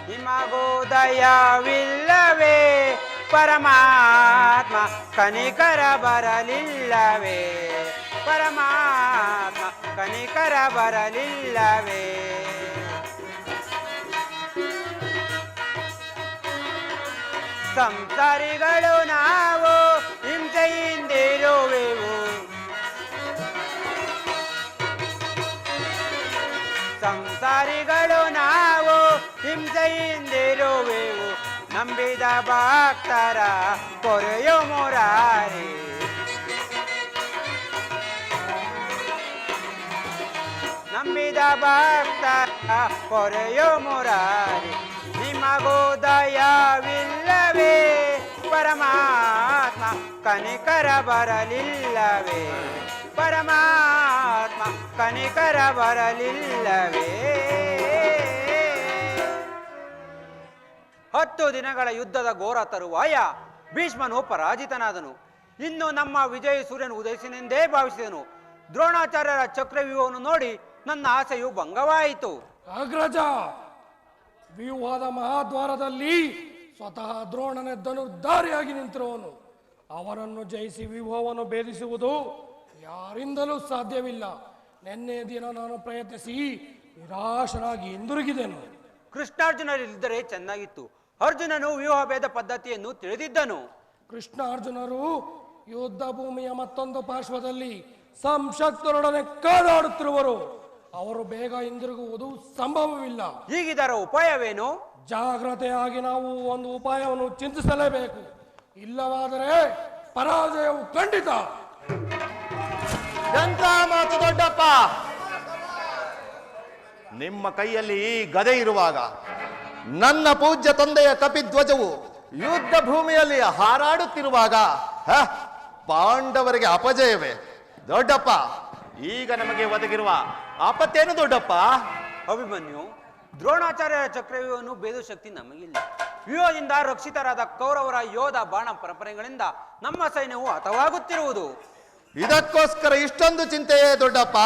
ನಿಮಗೂ ದಯವಿಲ್ಲವೇ ಪರಮಾತ್ಮ ಕನಿಕರ ಬರಲಿಲ್ಲವೇ ಪರಮಾತ್ಮ ಕನಿಕರ ಬರಲಿಲ್ಲವೇ ಸಂಸಾರಿಗಳು ನಾವು ಹಿಂಸೆಯಿಂದಿರುವೆವು ಸಂಸಾರಿಗಳು ನಾವು ಹಿಂಸೆಯಿಂದಿರುವೆವು ನಂಬಿದ ಭಕ್ತರ ಕೊರೆಯೋ ಮುರಾರಿ ನಂಬಿದ ಭಕ್ತರ ಕೊರೆಯೋ ಮುರಾರಿ ನಿಮಗೂ ದಯವಿಲ್ಲವೇ ಪರಮಾತ್ಮ ಕನಿಕರ ಬರಲಿಲ್ಲವೇ ಪರಮಾತ್ಮ ಕನಿಕರ ಬರಲಿಲ್ಲವೇ 10 ದಿನಗಳ ಯುದ್ಧದ ಘೋರ ತರುವಾಯ ಭೀಷ್ಮನು ಪರಾಜಿತನಾದನು. ಇನ್ನು ನಮ್ಮ ವಿಜಯ ಸೂರ್ಯನು ಉದಯಿಸಿನೆಂದೇ ಭಾವಿಸಿದನು. ದ್ರೋಣಾಚಾರ್ಯರ ಚಕ್ರವ್ಯೂಹವನ್ನು ನೋಡಿ ನನ್ನ ಆಸೆಯು ಭಂಗವಾಯಿತು. ಅಗ್ರಜ, ವ್ಯೂಹದ ಮಹಾದ್ವಾರದಲ್ಲಿ ಸ್ವತಃ ದ್ರೋಣನೇ ಧನುರ್ಧಾರಿಯಾಗಿ ನಿಂತಿರುವನು. ಅವರನ್ನು ಜಯಿಸಿ ವ್ಯೂಹವನ್ನು ಭೇದಿಸುವುದು ಯಾರಿಂದಲೂ ಸಾಧ್ಯವಿಲ್ಲ. ನಿನ್ನೆ ದಿನ ನಾನು ಪ್ರಯತ್ನಿಸಿ ನಿರಾಶನಾಗಿ ಹಿಂದಿರುಗಿದೆನು. ಕೃಷ್ಣಾರ್ಜುನರಿದ್ದರೆ ಚೆನ್ನಾಗಿತ್ತು. ಅರ್ಜುನನು ವ್ಯೂಹ ಭೇದ ಪದ್ಧತಿಯನ್ನು ತಿಳಿದಿದ್ದನು. ಕೃಷ್ಣಾರ್ಜುನರು ಯುದ್ಧ ಭೂಮಿಯ ಮತ್ತೊಂದು ಪಾರ್ಶ್ವದಲ್ಲಿ ಸಂಶಕ್ತರೊಡನೆ ಕಾದಾಡುತ್ತಿರುವರು. ಅವರು ಬೇಗ ಹಿಂದಿರುಗುವುದು ಸಂಭವವಿಲ್ಲ. ಹೀಗಿದರ ಉಪಾಯವೇನು? ಜಾಗ್ರತೆಯಾಗಿ ನಾವು ಒಂದು ಉಪಾಯವನ್ನು ಚಿಂತಿಸಲೇಬೇಕು. ಇಲ್ಲವಾದರೆ ಪರಾಜಯವು ಖಂಡಿತ. ಎಂತ ಮಾತು ದೊಡ್ಡಪ್ಪ! ನಿಮ್ಮ ಕೈಯಲ್ಲಿ ಗದೆ ಇರುವಾಗ ನನ್ನ ಪೂಜ್ಯ ತಂದೆಯ ಕಪಿಧ್ವಜವು ಯುದ್ಧ ಭೂಮಿಯಲ್ಲಿ ಹಾರಾಡುತ್ತಿರುವಾಗ ಪಾಂಡವರಿಗೆ ಅಪಜಯವೇ? ದೊಡ್ಡಪ್ಪ, ಈಗ ನಮಗೆ ಒದಗಿರುವ ಆಪತ್ತೇನು ದೊಡ್ಡಪ್ಪ? ಅಭಿಮನ್ಯು, ದ್ರೋಣಾಚಾರ್ಯರ ಚಕ್ರವ್ಯೂಹವನ್ನು ಭೇದ ಶಕ್ತಿ ನಮಗಿಲ್ಲ. ವ್ಯೂಹದಿಂದ ರಕ್ಷಿತರಾದ ಕೌರವರ ಯೋಧ ಬಾಣ ಪರಂಪರೆಗಳಿಂದ ನಮ್ಮ ಸೈನ್ಯವು ಹತವಾಗುತ್ತಿರುವುದು. ಇದಕ್ಕೋಸ್ಕರ ಇಷ್ಟೊಂದು ಚಿಂತೆಯೇ ದೊಡ್ಡಪ್ಪ?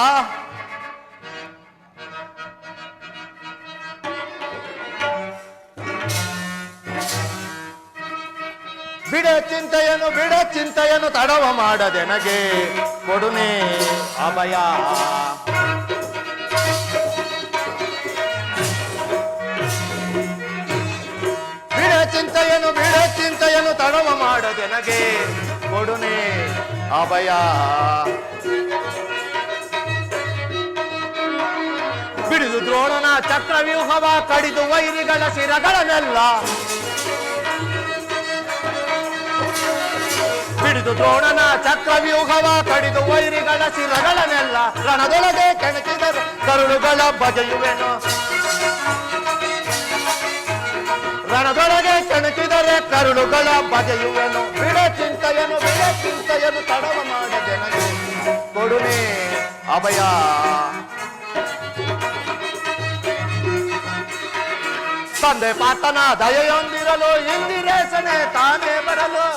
ಬಿಡ ಚಿಂತೆಯನ್ನು ತಡವ ಮಾಡದೆ ನನಗೆ ಕೊಡುನೆ ಅಭಯ. ಬಿಡ ಚಿಂತೆಯನ್ನು ತಡವ ಮಾಡದೆ ನನಗೆ ಕೊಡುನೆ ಅಭಯ. ಬಿಡಿದು ದ್ರೋಣನ ಚಕ್ರವ್ಯೂಹವ ಕಡಿದು ವೈರಿಗಳ ಶಿರಗಳನ್ನೆಲ್ಲ ಬಿಡಿದು ದ್ರೋಣನ ಚಕ್ರವ್ಯೂಹವ ಕಡಿದು ವೈರಿಗಳ ಶಿರಗಳನ್ನೆಲ್ಲ ರಣದೊಳಗೆ ಕೆಣಕಿದರು ಕರುಳುಗಳ ಬಗೆಯುವೆನು. ರಣದೊಳಗೆ ಕೆಣಕಿದರೆ ಕರುಳುಗಳ ಬಗೆಯುವೆನು. ಬಿಡ ಚಿಂತೆಯನ್ನು ತಡವ ಮಾಡದೆ ನನಗೆ ಕೊಡುನೆ ಅಭಯ. ತಂದೆ ಪಾತನ ದಯೆಯೊಂದಿರಲು ಇಂದಿರೇಶನೆ ತಾನೇ ಬರಲು.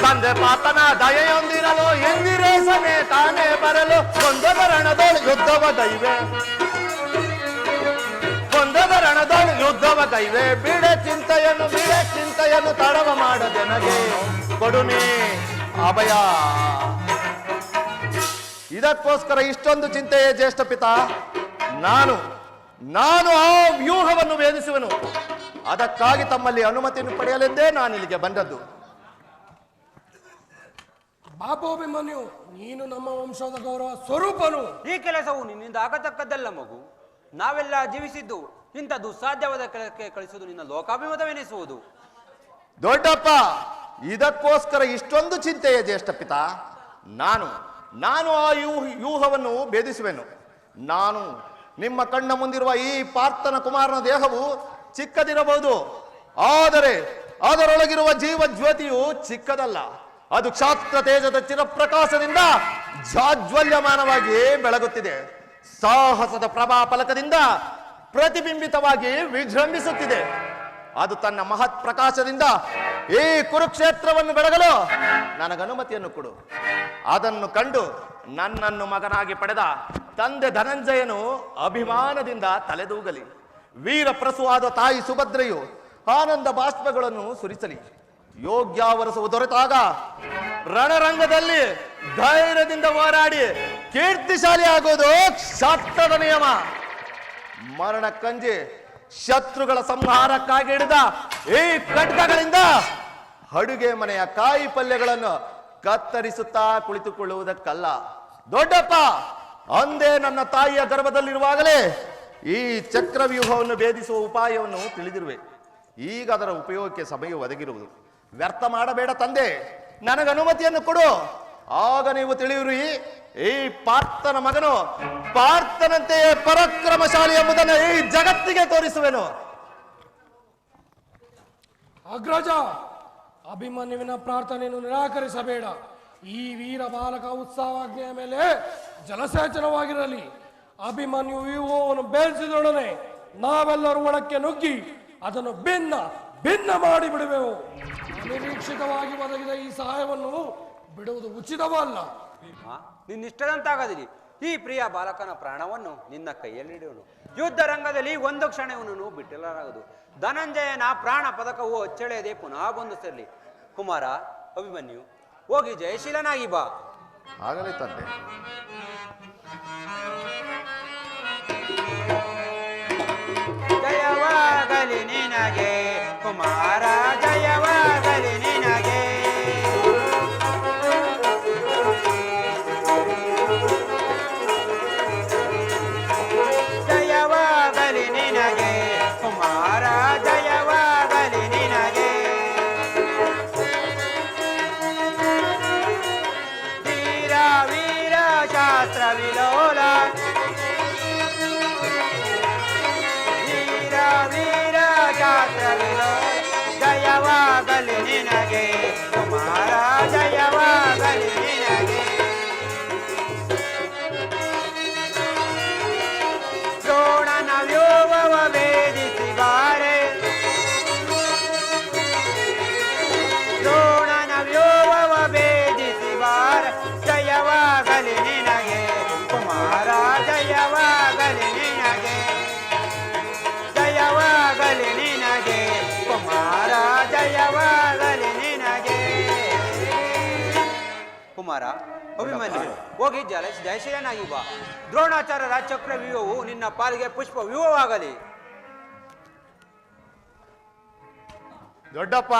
ತಂದೆ ಪಾತನ ದಯೆಯೊಂದಿರಲು ಇಂದಿರೇಶನೆ ತಾನೇ ಬರಲು. ಒಂದೊಂದ ರಣದೋಳು ಯುದ್ಧವ ದೈವೆ ಒಂದೊಂದ ರಣದೋಳು ಯುದ್ಧವ ದೈವೆ. ಬಿಡ ಚಿಂತೆಯನ್ನು ತಡವ ಮಾಡದೆ ನನಗೆ ಕೊಡುನೆ ಅಭಯ. ಇದಕ್ಕೋಸ್ಕರ ಇಷ್ಟೊಂದು ಚಿಂತೆಯೇ ಜ್ಯೇಷ್ಠ ಪಿತಾ? ನಾನು ಆ ವ್ಯೂಹವನ್ನು ಭೇದಿಸುವೆನು. ಅದಕ್ಕಾಗಿ ತಮ್ಮಲ್ಲಿ ಅನುಮತಿಯನ್ನು ಪಡೆಯಲೆಂದೇ ನಾನು ಇಲ್ಲಿಗೆ ಬಂದದ್ದು. ಬಾಬೋಭಿಮನ್ಯು, ನೀನು ನಮ್ಮ ವಂಶದ ಗೌರವ ಸ್ವರೂಪನು. ಈ ಕೆಲಸವು ನಿನ್ನಿಂದ ಆಗತಕ್ಕದ್ದಲ್ಲ ಮಗು. ನಾವೆಲ್ಲ ಜೀವಿಸಿದ್ದು ಇಂಥ ದುಸ್ಸಾಧ್ಯವಾದ ಕೆಲಸಕ್ಕೆ ಕಳಿಸುವುದು ನಿನ್ನ ಲೋಕಾಭಿಮತವೆನಿಸುವುದು. ದೊಡ್ಡಪ್ಪ, ಇದಕ್ಕೋಸ್ಕರ ಇಷ್ಟೊಂದು ಚಿಂತೆಯ ಜ್ಯೇಷ್ಠ ಪಿತಾ? ನಾನು ಆ ವ್ಯೂಹವನ್ನು ಭೇದಿಸುವೆನು. ನಿಮ್ಮ ಕಣ್ಣ ಮುಂದಿರುವ ಈ ಪಾರ್ಥನ ಕುಮಾರನ ದೇಹವು ಚಿಕ್ಕದಿರಬಹುದು, ಆದರೆ ಅದರೊಳಗಿರುವ ಜೀವ ಜ್ಯೋತಿಯು ಚಿಕ್ಕದಲ್ಲ. ಅದು ಕ್ಷಾತ್ರ ತೇಜದ ಚಿರಪ್ರಕಾಶದಿಂದ ಜಾಜ್ವಲ್ಯಮಾನವಾಗಿ ಬೆಳಗುತ್ತಿದೆ. ಸಾಹಸದ ಪ್ರಭಾ ಫಲಕದಿಂದ ಪ್ರತಿಬಿಂಬಿತವಾಗಿ ವಿಜೃಂಭಿಸುತ್ತಿದೆ. ಅದು ತನ್ನ ಮಹತ್ ಪ್ರಕಾಶದಿಂದ ಈ ಕುರುಕ್ಷೇತ್ರವನ್ನು ಬೆಳಗಲು ನನಗನುಮತಿಯನ್ನು ಕೊಡು. ಅದನ್ನು ಕಂಡು ನನ್ನನ್ನು ಮಗನಾಗಿ ಪಡೆದ ತಂದೆ ಧನಂಜಯನು ಅಭಿಮಾನದಿಂದ ತಲೆದೂಗಲಿ. ವೀರ ಪ್ರಸುವಾದ ತಾಯಿ ಸುಭದ್ರೆಯು ಆನಂದ ಬಾಷ್ಪಗಳನ್ನು ಸುರಿಸಲಿ. ಯೋಗ್ಯಾವರಸವು ದೊರೆತಾಗ ರಣರಂಗದಲ್ಲಿ ಧೈರ್ಯದಿಂದ ಹೋರಾಡಿ ಕೀರ್ತಿಶಾಲಿ ಆಗುವುದು ಶಾಸ್ತ್ರದ ನಿಯಮ. ಮರಣ ಕಂಜಿ ಶತ್ರುಗಳ ಸಂಹಾರಕ್ಕಾಗಿ ಹಿಡಿದ ಈ ಖಡ್ಗಗಳಿಂದ ಅಡುಗೆ ಮನೆಯ ಕಾಯಿ ಪಲ್ಯಗಳನ್ನು ಕತ್ತರಿಸುತ್ತಾ ಕುಳಿತುಕೊಳ್ಳುವುದಕ್ಕಲ್ಲ. ದೊಡ್ಡಪ್ಪ ಅಂದೇ ನನ್ನ ತಾಯಿಯ ಗರ್ಭದಲ್ಲಿರುವಾಗಲೇ ಈ ಚಕ್ರವ್ಯೂಹವನ್ನು ಭೇದಿಸುವ ಉಪಾಯವನ್ನು ತಿಳಿದಿರುವೆ. ಈಗ ಅದರ ಉಪಯೋಗಕ್ಕೆ ಸಮಯ ಒದಗಿರುವುದು. ವ್ಯರ್ಥ ಮಾಡಬೇಡ ತಂದೆ, ನನಗನುಮತಿಯನ್ನು ಕೊಡು. ಆಗ ನೀವು ತಿಳಿಯುರಿ, ಈ ಪಾರ್ಥನ ಮಗನು ಪಾರ್ಥನಂತೆಯೇ ಪರಾಕ್ರಮಶಾಲಿ ಎಂಬುದನ್ನು ಈ ಜಗತ್ತಿಗೆ ತೋರಿಸುವೆನು. ಅಗ್ರಜ, ಅಭಿಮನ್ಯುವಿನ ಪ್ರಾರ್ಥನೆಯನ್ನು ನಿರಾಕರಿಸಬೇಡ. ಈ ವೀರ ಬಾಲಕ ಉತ್ಸವಾಜ್ಞೆಯ ಮೇಲೆ ಜಲಸೇಚನವಾಗಿರಲಿ. ಅಭಿಮನ್ಯು ವ್ಯೂಹವನ್ನು ಬೇಯಿಸಿದೊಡನೆ ನಾವೆಲ್ಲರೂ ಒಳಕ್ಕೆ ನುಗ್ಗಿ ಅದನ್ನು ಭಿನ್ನ ಮಾಡಿ ಬಿಡುವೆವು. ಅನಿರೀಕ್ಷಿತವಾಗಿ ಒದಗಿದ ಈ ಸಹಾಯವನ್ನು ಬಿಡುವುದು ಉಚಿತವಲ್ಲ. ನಿನ್ನಿಷ್ಟದಂತಾಗದಿರಿ. ಈ ಪ್ರಿಯ ಬಾಲಕನ ಪ್ರಾಣವನ್ನು ನಿನ್ನ ಕೈಯಲ್ಲಿಡುವನು. ಯುದ್ಧ ರಂಗದಲ್ಲಿ ಒಂದು ಕ್ಷಣವನ್ನು ಬಿಟ್ಟಿರಲಾಗದು. ಧನಂಜಯನ ಪ್ರಾಣ ಪದಕವು ಅಚ್ಚಳೆಯದೆ ಪುನಃ ಬಂದು ಸೇರಲಿ. ಕುಮಾರ ಅಭಿಮನ್ಯು, ಹೋಗಿ ಜಯಶೀಲನಾಗಿ ಬಾ. ಆಗಲಿ ತಂದೆ. ಜಯವಾಗಲಿ ನಿನಗೆ ಕುಮಾರ, ಜಯವಾಗಲಿ ನಿನಗೆ. ಜಯವಾಗಲಿ ನಿನಗೆ ಕುಮಾರ, ಜಯವಾಗಲಿ ನಿನಗೆ. ವೀರ ವೀರ ಶಾಸ್ತ್ರ ವಿಲೋಲ, ವೀರ ಶಾಸ್ತ್ರ ವಿಲೋಲ. ಜಯವಾಗಲಿ ನಿನಗೆ ಕುಮಾರ, ಜಯವಾಗಲಿ ನಿನಗೆ. ದ್ರೋಣನ ವ್ಯೂಹವ ಭೇದಿಸಿ ಬಾರೆ, ದ್ರೋಣನ ವ್ಯೂಹವ ಭೇದಿಸಿ ಬಾರೆ. ಜಯವಾಗಲಿ ನಿನಗೆ ಕುಮಾರ, ಜಯವಾಗಲಿ ನಿನಗೆ. ಜಯವಾಗಲಿ ನಿನಗೆ ಕುಮಾರ, ಜಯವಾಗಲಿ ನಿನಗೆ. ಕುಮಾರ ಅಭಿಮನ್ಯು, ಹೋಗಿ ಜಯಶೀಲನಾಗಿ ಬಾ. ದ್ರೋಣಾಚಾರ್ಯರ ಚಕ್ರ ವ್ಯೂಹವು ನಿನ್ನ ಪಾಲಿಗೆ ಪುಷ್ಪ ವ್ಯೂಹವಾಗಲಿ. ದೊಡ್ಡಪ್ಪ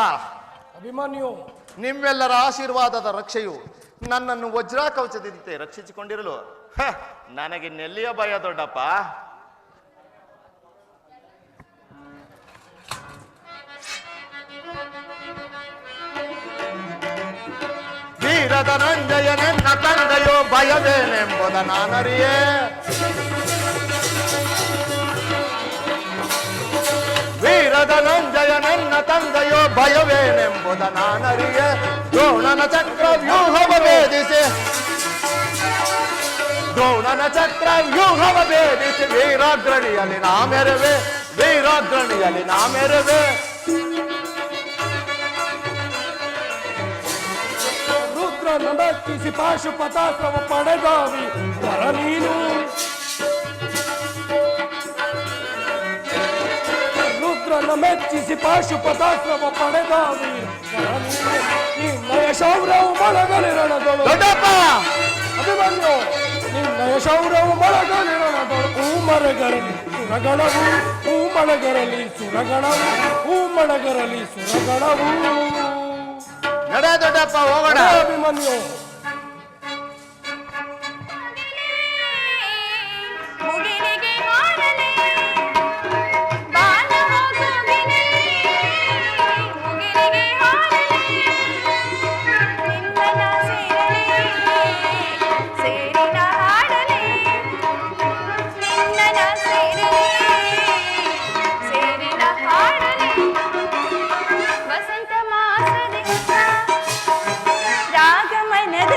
ಅಭಿಮನ್ಯು, ನಿಮ್ಮೆಲ್ಲರ ಆಶೀರ್ವಾದದ ರಕ್ಷೆಯು ನನ್ನನ್ನು ವಜ್ರ ಕವಚದಂತೆ ರಕ್ಷಿಸಿಕೊಂಡಿರಲು ನನಗೆ ನೆಲ್ಲಿಯ ಭಯ ದೊಡ್ಡಪ್ಪ. ವೀರ ಧನಂಜಯನೆನ್ನ ತಂದೆಯೋ ಭಯವೇನೆಂಬುದ ನಾನರಿಯೇ. ವೀರ ಧನಂಜಯನೆನ್ನ ತಂದೆಯೋ ಭಯವೇನೆಂಬುದ ನಾನರಿಯೇ. ದ್ರೋಣನ ಚಕ್ರ ವ್ಯೂಹವ ಭೇದಿಸಿ, ದ್ರೋಣನ ಚಕ್ರ ವ್ಯೂಹವ ಭೇದಿಸಿ ವೀರಾಗ್ರಣಿಯಲ್ಲಿ ನಾ ಮೆರವೆ, ವೀರಾಗ್ರಣಿಯಲ್ಲಿ ನಾ ಮೆರವೆ. ರುದ್ರನ ಮೆಚ್ಚಿಸಿ ಪಾಶುಪತಾಸ್ತ್ರವ ಪಡೆದಾವಿ ವರ ನೀನು. ರುದ್ರನ ಮೆಚ್ಚಿಸಿ ಪಾಶುಪತಾಸ್ತ್ರವ ಪಡೆದಾವಿ ವರ ನೀನು. ನಿನ್ನಯ ಶೌರ್ಯವು ಮೊಳಗಲಿರಣದೊಳು. ದೊಡ್ಡಪ್ಪ ಅಭಿಮನ್ಯು, ನಿನ್ನಯ ಶೌರ್ಯವು ಮೊಳಗಲಿರಣದೊಳು. ಹೂಮರಗರಲಿ ಸುರಗಣವು, ಹೂಮಳಗರಲಿ ಸುರಗಣವು, ಹೂಮಳಗರಲಿ ಸುರಗಣವು. ನಡೆ ದೊಡ್ಡಪ್ಪ, ಹೋಗೋಣ. ಅಭಿಮನ್ಯು, ಮುಗಿಲಿಗೆ ಮಾಡಲೇ ಬಾಲ ಹೋಗುವಿನೇ, ಮುಗಿಲಿಗೆ ಹಾಡಲೇ ನಿಮ್ಮನ ಸೇರಲೇ, ಸೇರಿನ ಹಾಡಲೇ ನಿನ್ನನ ಸೇರಲೇ, ಸೇರಿನ ಹಾಡಲೇ. ವಸಂತ ಮಾಸದಿಂದ ರಾಗಮನದ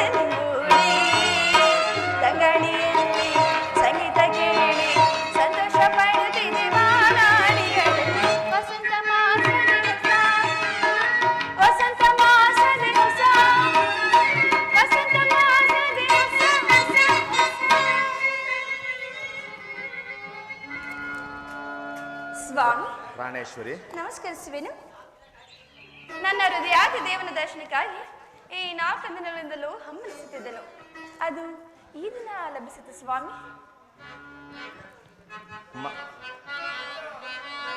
ಪ್ರಾಣೇಶ್ವರಿ. ನಮಸ್ಕರಿಸುವೆನು. ನನ್ನ ಹೃದಯಾದಿ ದೇವನ ದರ್ಶನಕ್ಕಾಗಿ ಈ 4 ದಿನಗಳಿಂದಲೂ ಹಮ್ಮಲಿಸುತ್ತಿದ್ದೆನು. ಅದು ಈ ದಿನ ಲಭಿಸಿತು ಸ್ವಾಮಿ.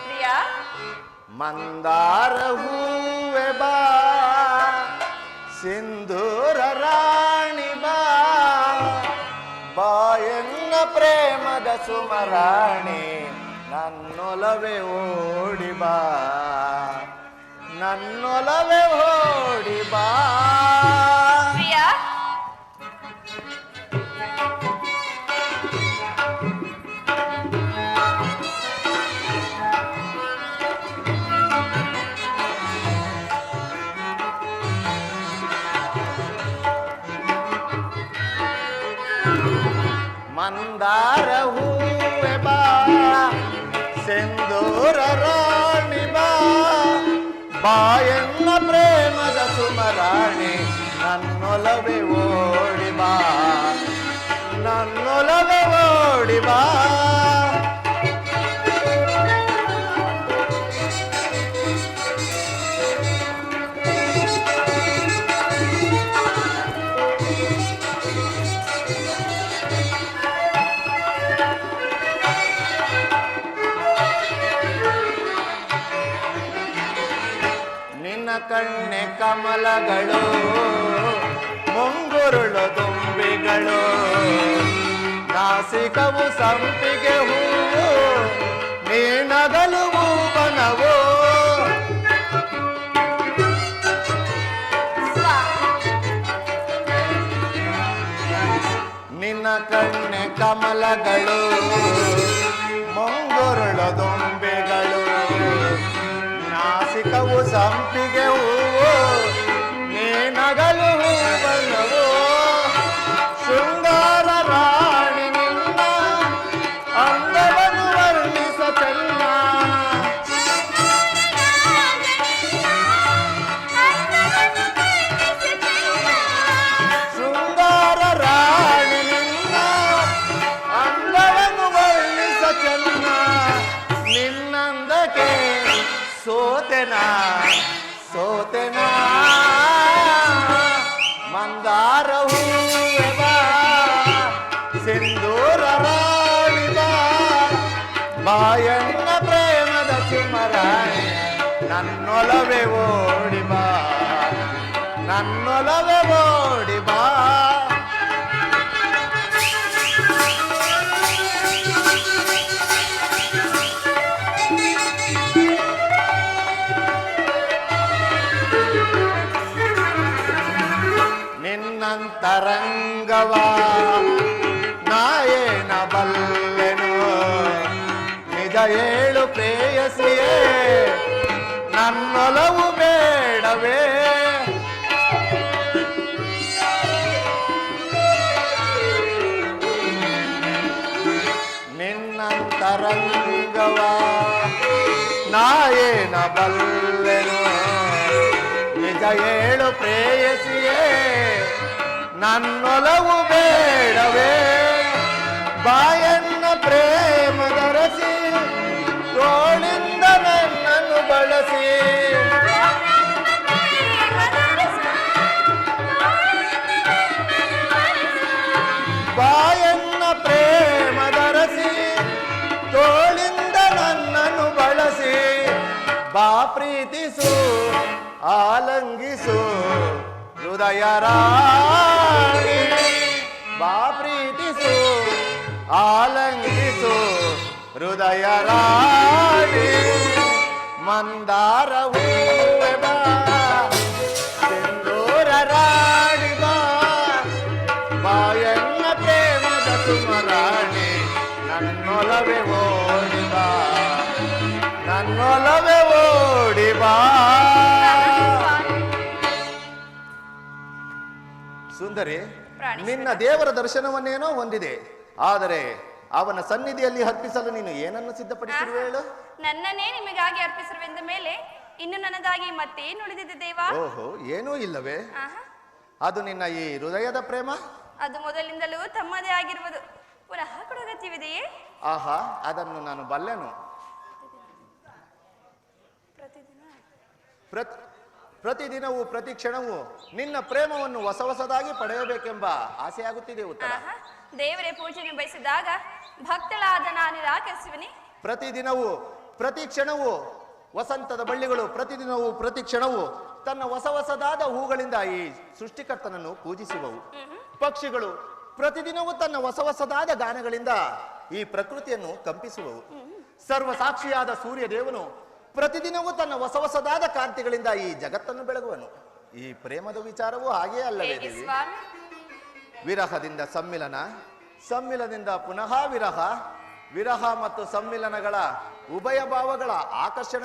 ಪ್ರಿಯಾ, ಮಂದಾರ ಹೂವೆ ಬಾ, ಸಿಂಧೂರ ರಾಣಿ ಬಾ, ಬಾಯನ್ನ ಪ್ರೇಮದ ಸುಮರಾಣಿ, ನನ್ನೊಲವೇ ಓಡಿ ಬಾ, ನನ್ನೊಲವೇ ಓಡಿ ಬಾ. ಪ್ರಿಯಾ, ಮಂದಾರ ಹೂವೆ ಬಾ, ಸಿಂಧೂರ ರಾಣಿ ಬಾ, ಬಾಯನ್ನ ಪ್ರೇಮದ ಸುಮರಾಣಿ, ನನ್ನೊಲವೇ ಓಡಿ ಬಾ, ನನ್ನೊಲವೇ ಓಡಿ ಬಾ. ಕಣ್ಣೆ ಕಮಲಗಳು, ಮುಂಗುರುಳು ತುಂಬಿಗಳು, ನಾಸಿಕವು ಸಂಪಿಗೆ ಹೂವು, ನೀನಗಲು ಬನವು. ನಿನ್ನ ಕಣ್ಣೆ ಕಮಲಗಳು, ಮುಂಗುರುಳು ತುಂಬಿಗಳು, ನಾಸಿಕವು ಸಂಪಿಗೆ ಹೂವು, ನೀನಗಲು ಬಣ್ಣವು. ಶೃಂಗಾರ ರಾಣಿ ನಿನ್ನ ಅಂದವನ್ನು ವರ್ಣಿಸ ಚೆನ್ನ, ಶೃಂಗಾರ ರಾಣಿ ನಿನ್ನ ಅಂದವನ್ನು ವರ್ಣಿಸ ಚೆನ್ನ, ನಿನ್ನಂದಕ್ಕೆ ಸೋತೆನಾ ಸೋತೆನಾ. ಮಂದಾರ ಹೂವೆ ಬಾ, ಸಿಂಧೂರ ರಾಣಿ ಬಾ, ಬಾಯನ್ನ ಪ್ರೇಮದ ಸುಮರಾಣಿ, ನನ್ನೊಲವೇ ಓಡಿ ಬಾ, ನನ್ನೊಲವೇ ಓಡಿ ಬಾ. ನಿನ್ನಂತರಂಗವ ನಾಯೇನ ಬಲ್ಲೆನು, ನಿಜ ಹೇಳು ಪ್ರೇಯಸಿಯೇ, ನನ್ನೊಲವು ಬೇಡವೇ. ನಿನ್ನಂತರಂಗವ ನಾಯೇನ ಬಲ್ಲೆನು, ನಿಜ ಹೇಳು ಪ್ರೇಯಸಿಯೇ, ನನ್ನೊಲವು ಬೇಡವೇ. ಬಾಯನ್ನ ಪ್ರೇಮದರಸಿ, ತೋಳಿಂದ ನನ್ನನ್ನು ಬಳಸಿ, ಬಾಯನ್ನ ಪ್ರೇಮದರಸಿ, ತೋಳಿಂದ ನನ್ನನ್ನು ಬಳಸಿ, ಬಾ ಪ್ರೀತಿಸು ಆಲಂಗಿಸು ಹೃದಯ ರಾಣಿ, ಬಾ ಪ್ರೀತಿಸು ಆಲಂಗಿಸು ಹೃದಯ ರಾಣಿ. ಮಂದಾರ ಹೂವೆ ಬಾ, ಸಿಂಧೂರ ರಾಣಿ ಬಾ, ಬಾಯನ್ನ ಪ್ರೇಮದ ಸುಮರಾಣಿ, ನನ್ನೊಲವೇ ಓಡಿ ಬಾ, ನನ್ನೊಲವೇ ಓಡಿ ಬಾ. ಸುಂದರಿ, ನಿನ್ನ ದೇವರ ದರ್ಶನವನ್ನೇನೋ ಹೊಂದಿದೆ, ಆದರೆ ಅವನ ಸನ್ನಿಧಿಯಲ್ಲಿ ಅರ್ಪಿಸಲು ನೀನು ಏನನ್ನು ಸಿದ್ಧಪಡಿಸಿರುವೆ ಹೇಳು? ನನ್ನನ್ನೇ ನಿಮಗಾಗಿ ಅರ್ಪಿಸಿರುವೆಂದ ಮೇಲೆ ಇನ್ನು ನನ್ನದಾಗಿ ಮತ್ತೇನು ಉಳಿದಿದೆ ದೇವ? ಓಹೋ, ಏನೂ ಇಲ್ಲವೇ? ಅದು ನಿನ್ನ ಈ ಹೃದಯದ ಪ್ರೇಮ? ಅದು ಮೊದಲಿಂದಲೂ ತಮ್ಮದೇ ಆಗಿರುವುದು, ಪುನಃ ಕೊಡೋ ಅಗತ್ಯವಿದೆಯೇ? ಆಹಾ, ಅದನ್ನು ನಾನು ಬಲ್ಲೆನು. ಪ್ರತಿದಿನವೂ ಪ್ರತಿ ಕ್ಷಣವೂ ನಿನ್ನ ಪ್ರೇಮವನ್ನು ಹೊಸ ಹೊಸದಾಗಿ ಪಡೆಯಬೇಕೆಂಬ ಆಸೆ ಆಗುತ್ತಿದೆ ಉತ್ತರ. ದೇವರೇ ಪೂಜೆಯನ್ನು ಬಯಸಿದಾಗ ಭಕ್ತಳಾದ ನಾನು ನಿರಾಕರಿಸುವನಿ. ಪ್ರತಿದಿನವೂ ಪ್ರತಿ ಕ್ಷಣವೂ ವಸಂತದ ಬಳ್ಳಿಗಳು ಪ್ರತಿದಿನವೂ ಪ್ರತಿ ಕ್ಷಣವೂ ತನ್ನ ಹೊಸ ಹೊಸದಾದ ಹೂಗಳಿಂದ ಈ ಸೃಷ್ಟಿಕರ್ತನನ್ನು ಪೂಜಿಸುವವು. ಪಕ್ಷಿಗಳು ಪ್ರತಿದಿನವೂ ತನ್ನ ಹೊಸ ಹೊಸದಾದ ಗಾನಗಳಿಂದ ಈ ಪ್ರಕೃತಿಯನ್ನು ಕಂಪಿಸುವವು. ಸರ್ವ ಸಾಕ್ಷಿಯಾದ ಸೂರ್ಯ ದೇವನು ಪ್ರತಿದಿನವೂ ತನ್ನ ಹೊಸ ಹೊಸದಾದ ಕಾಂತಿಗಳಿಂದ ಈ ಜಗತ್ತನ್ನು ಬೆಳಗುವನು. ಈ ಪ್ರೇಮದ ವಿಚಾರವೂ ಹಾಗೇ ಅಲ್ಲವೇ ದೇವಿ? ವಿರಹದಿಂದ ಸಮ್ಮಿಲನ, ಸಮ್ಮಿಲನದಿಂದ ಪುನಃ ವಿರಹ, ವಿರಹ ಮತ್ತು ಸಮ್ಮಿಲನಗಳ ಉಭಯ ಭಾವಗಳ ಆಕರ್ಷಣ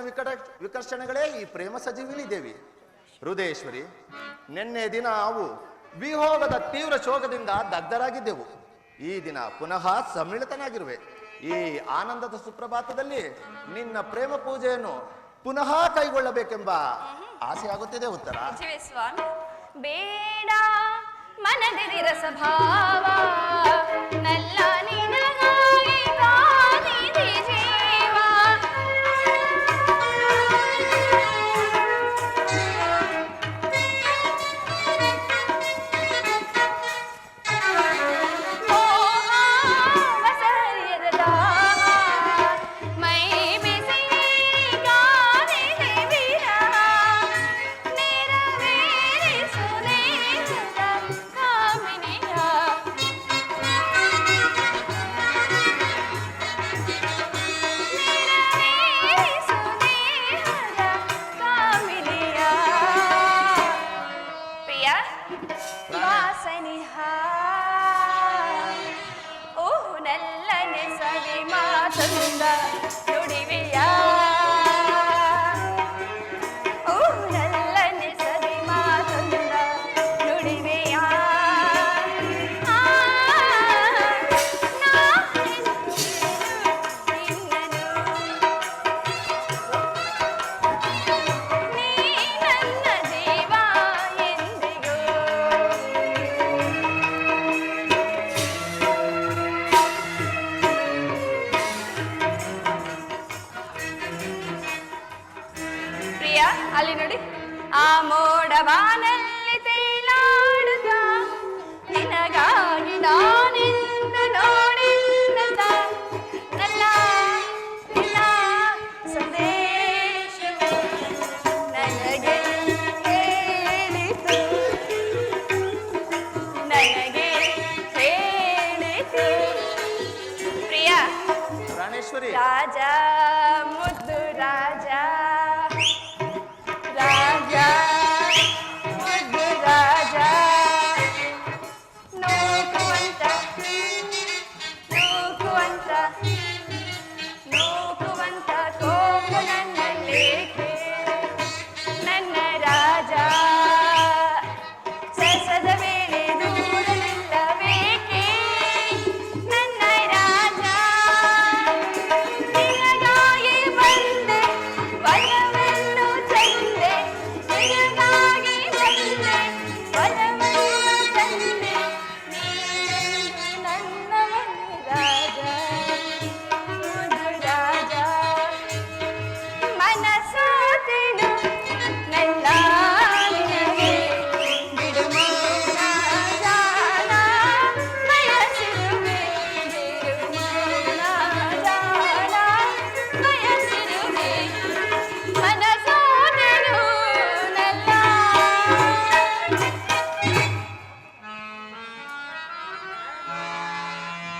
ವಿಕರ್ಷಣೆಗಳೇ ಈ ಪ್ರೇಮ ಸಜೀವಿನಿ ದೇವಿ. ಹೃದಯೇಶ್ವರಿ, ನಿನ್ನೆ ದಿನ ನಾವು ವಿಯೋಗದ ತೀವ್ರ ಶೋಕದಿಂದ ದಗ್ಧರಾಗಿದ್ದೆವು. ಈ ದಿನ ಪುನಃ ಸಮ್ಮಿಳಿತನಾಗಿರುವೆ. ಈ ಆನಂದದ ಸುಪ್ರಭಾತದಲ್ಲಿ ನಿನ್ನ ಪ್ರೇಮ ಪೂಜೆಯನ್ನು ಪುನಃ ಕೈಗೊಳ್ಳಬೇಕೆಂಬ ಆಸೆ ಆಗುತ್ತಿದೆ ಉತ್ತರ. ಸ್ವಾಮಿ, ಬೇಡ ಮನದಿರಿ ರಸಭಾವ, ನಲ್ಲ ನಿನಗಾಗಿ ಕಾದಿದೆ ಜೀವ. ಅಲ್ಲಿ ನೋಡಿ, ಆ ಮೋಡ ಬಾನಲ್ಲಿ ತೇಲಾಡುತ್ತ ನಿನಗಾಗಿ ನಾನೆಂದು ನೋಡಿದ ನನ್ನ ನಿನ್ನ ಸಂದೇಶವು ನನಗೆ ಹೇಳಿತು, ನನಗೆ ಹೇಳಿತು. ಪ್ರಿಯ ಪ್ರಾಣೇಶ್ವರಿ, ರಾಜ ಮುದ್ದು ರಾಜ, ರಾಜ ಮುದ್ದು ರಾಜ, ನೂಕುವಂತ ನೂಕುವಂತ ನೂಕುವಂತ ಕೋಪು ನನ್ನಲ್ಲೇಕೆ ನನ್ನ ರಾಜ, ಸಸದ ವೇಳೆ ದೂರ ನಿಲ್ಲಬೇಕೆ ನನ್ನ ರಾಜ. ನಿನಗಾಗಿ ಬಂದೆ ವನವನ್ನು ತಂದೆ, ನಿನಗಾಗಿ ಬಂದೆ ವನವನ್ನು ತಂದೆ, ನೀನು ನನ್ನ ರಾಜ ಮುದ್ದು ರಾಜ. ಮನಸೋತೆನು ನನ್ನ ನಿನಗೆ ಬಿಡುಮೌನ ಜಾಣ, ಬಯಸಿರುವೆ ಬಿಡುಮೌನ ಜಾಣ, ಬಯಸಿರುವೆ ಮನಸೋತೆನು ನನ್ನ.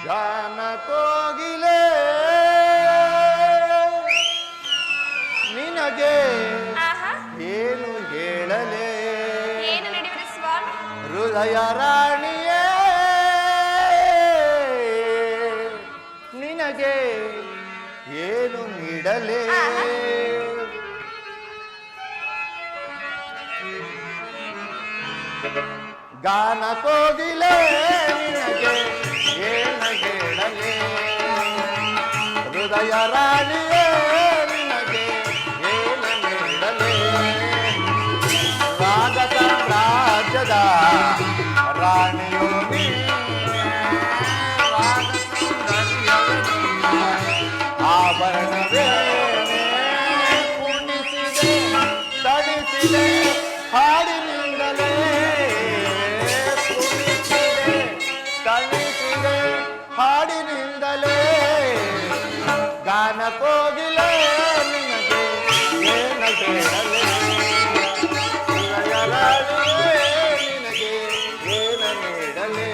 ಗಾನ ಕೋಗಿಲೆ ನಿನಗೆ ಆಹಾ, ಏನು ಹೇಳಲೇ, ಏನು ನಡೆಯುವುದು ಸ್ವಾಮಿ? ಹೃದಯ ರಾಣಿಯೇ ನಿನಗೆ ಏನು ನೀಡಲೇ. ಆಹಾ. ಗಾನ ಕೋಗಿಲೆ ನಿನಗೆ ಏನು ಹೇಳಲೇ, ಹೃದಯ ರಾಣಿಯೇ ನಿನಗೆ ಏನು ನೀಡಲೇ. ರಾಗ ಸಾಮ್ರಾಜ್ಯದ ರಾಣಿಯೋ ನೀನೆ, ರಾಗ ಸುಂದರಿಯೋ ನೀನೆ, ಆಭರಣವೇ ಪುಣಿಸಿದೆ ಕುಣಿತಿದೆ ಹಾಡಿನಿಂದಲೇ ಕುಣಿತಿದೆ ತಣಿಸಿದೆ ಹಾಡಿನಿಂದಲೇ ಗಾನ ಕೋಗಿಲೆ ನಿನಗೆ ಏನ ಬೇಡಲೇ ನಿನಗೆ ಏನ ನೀಡಲೇ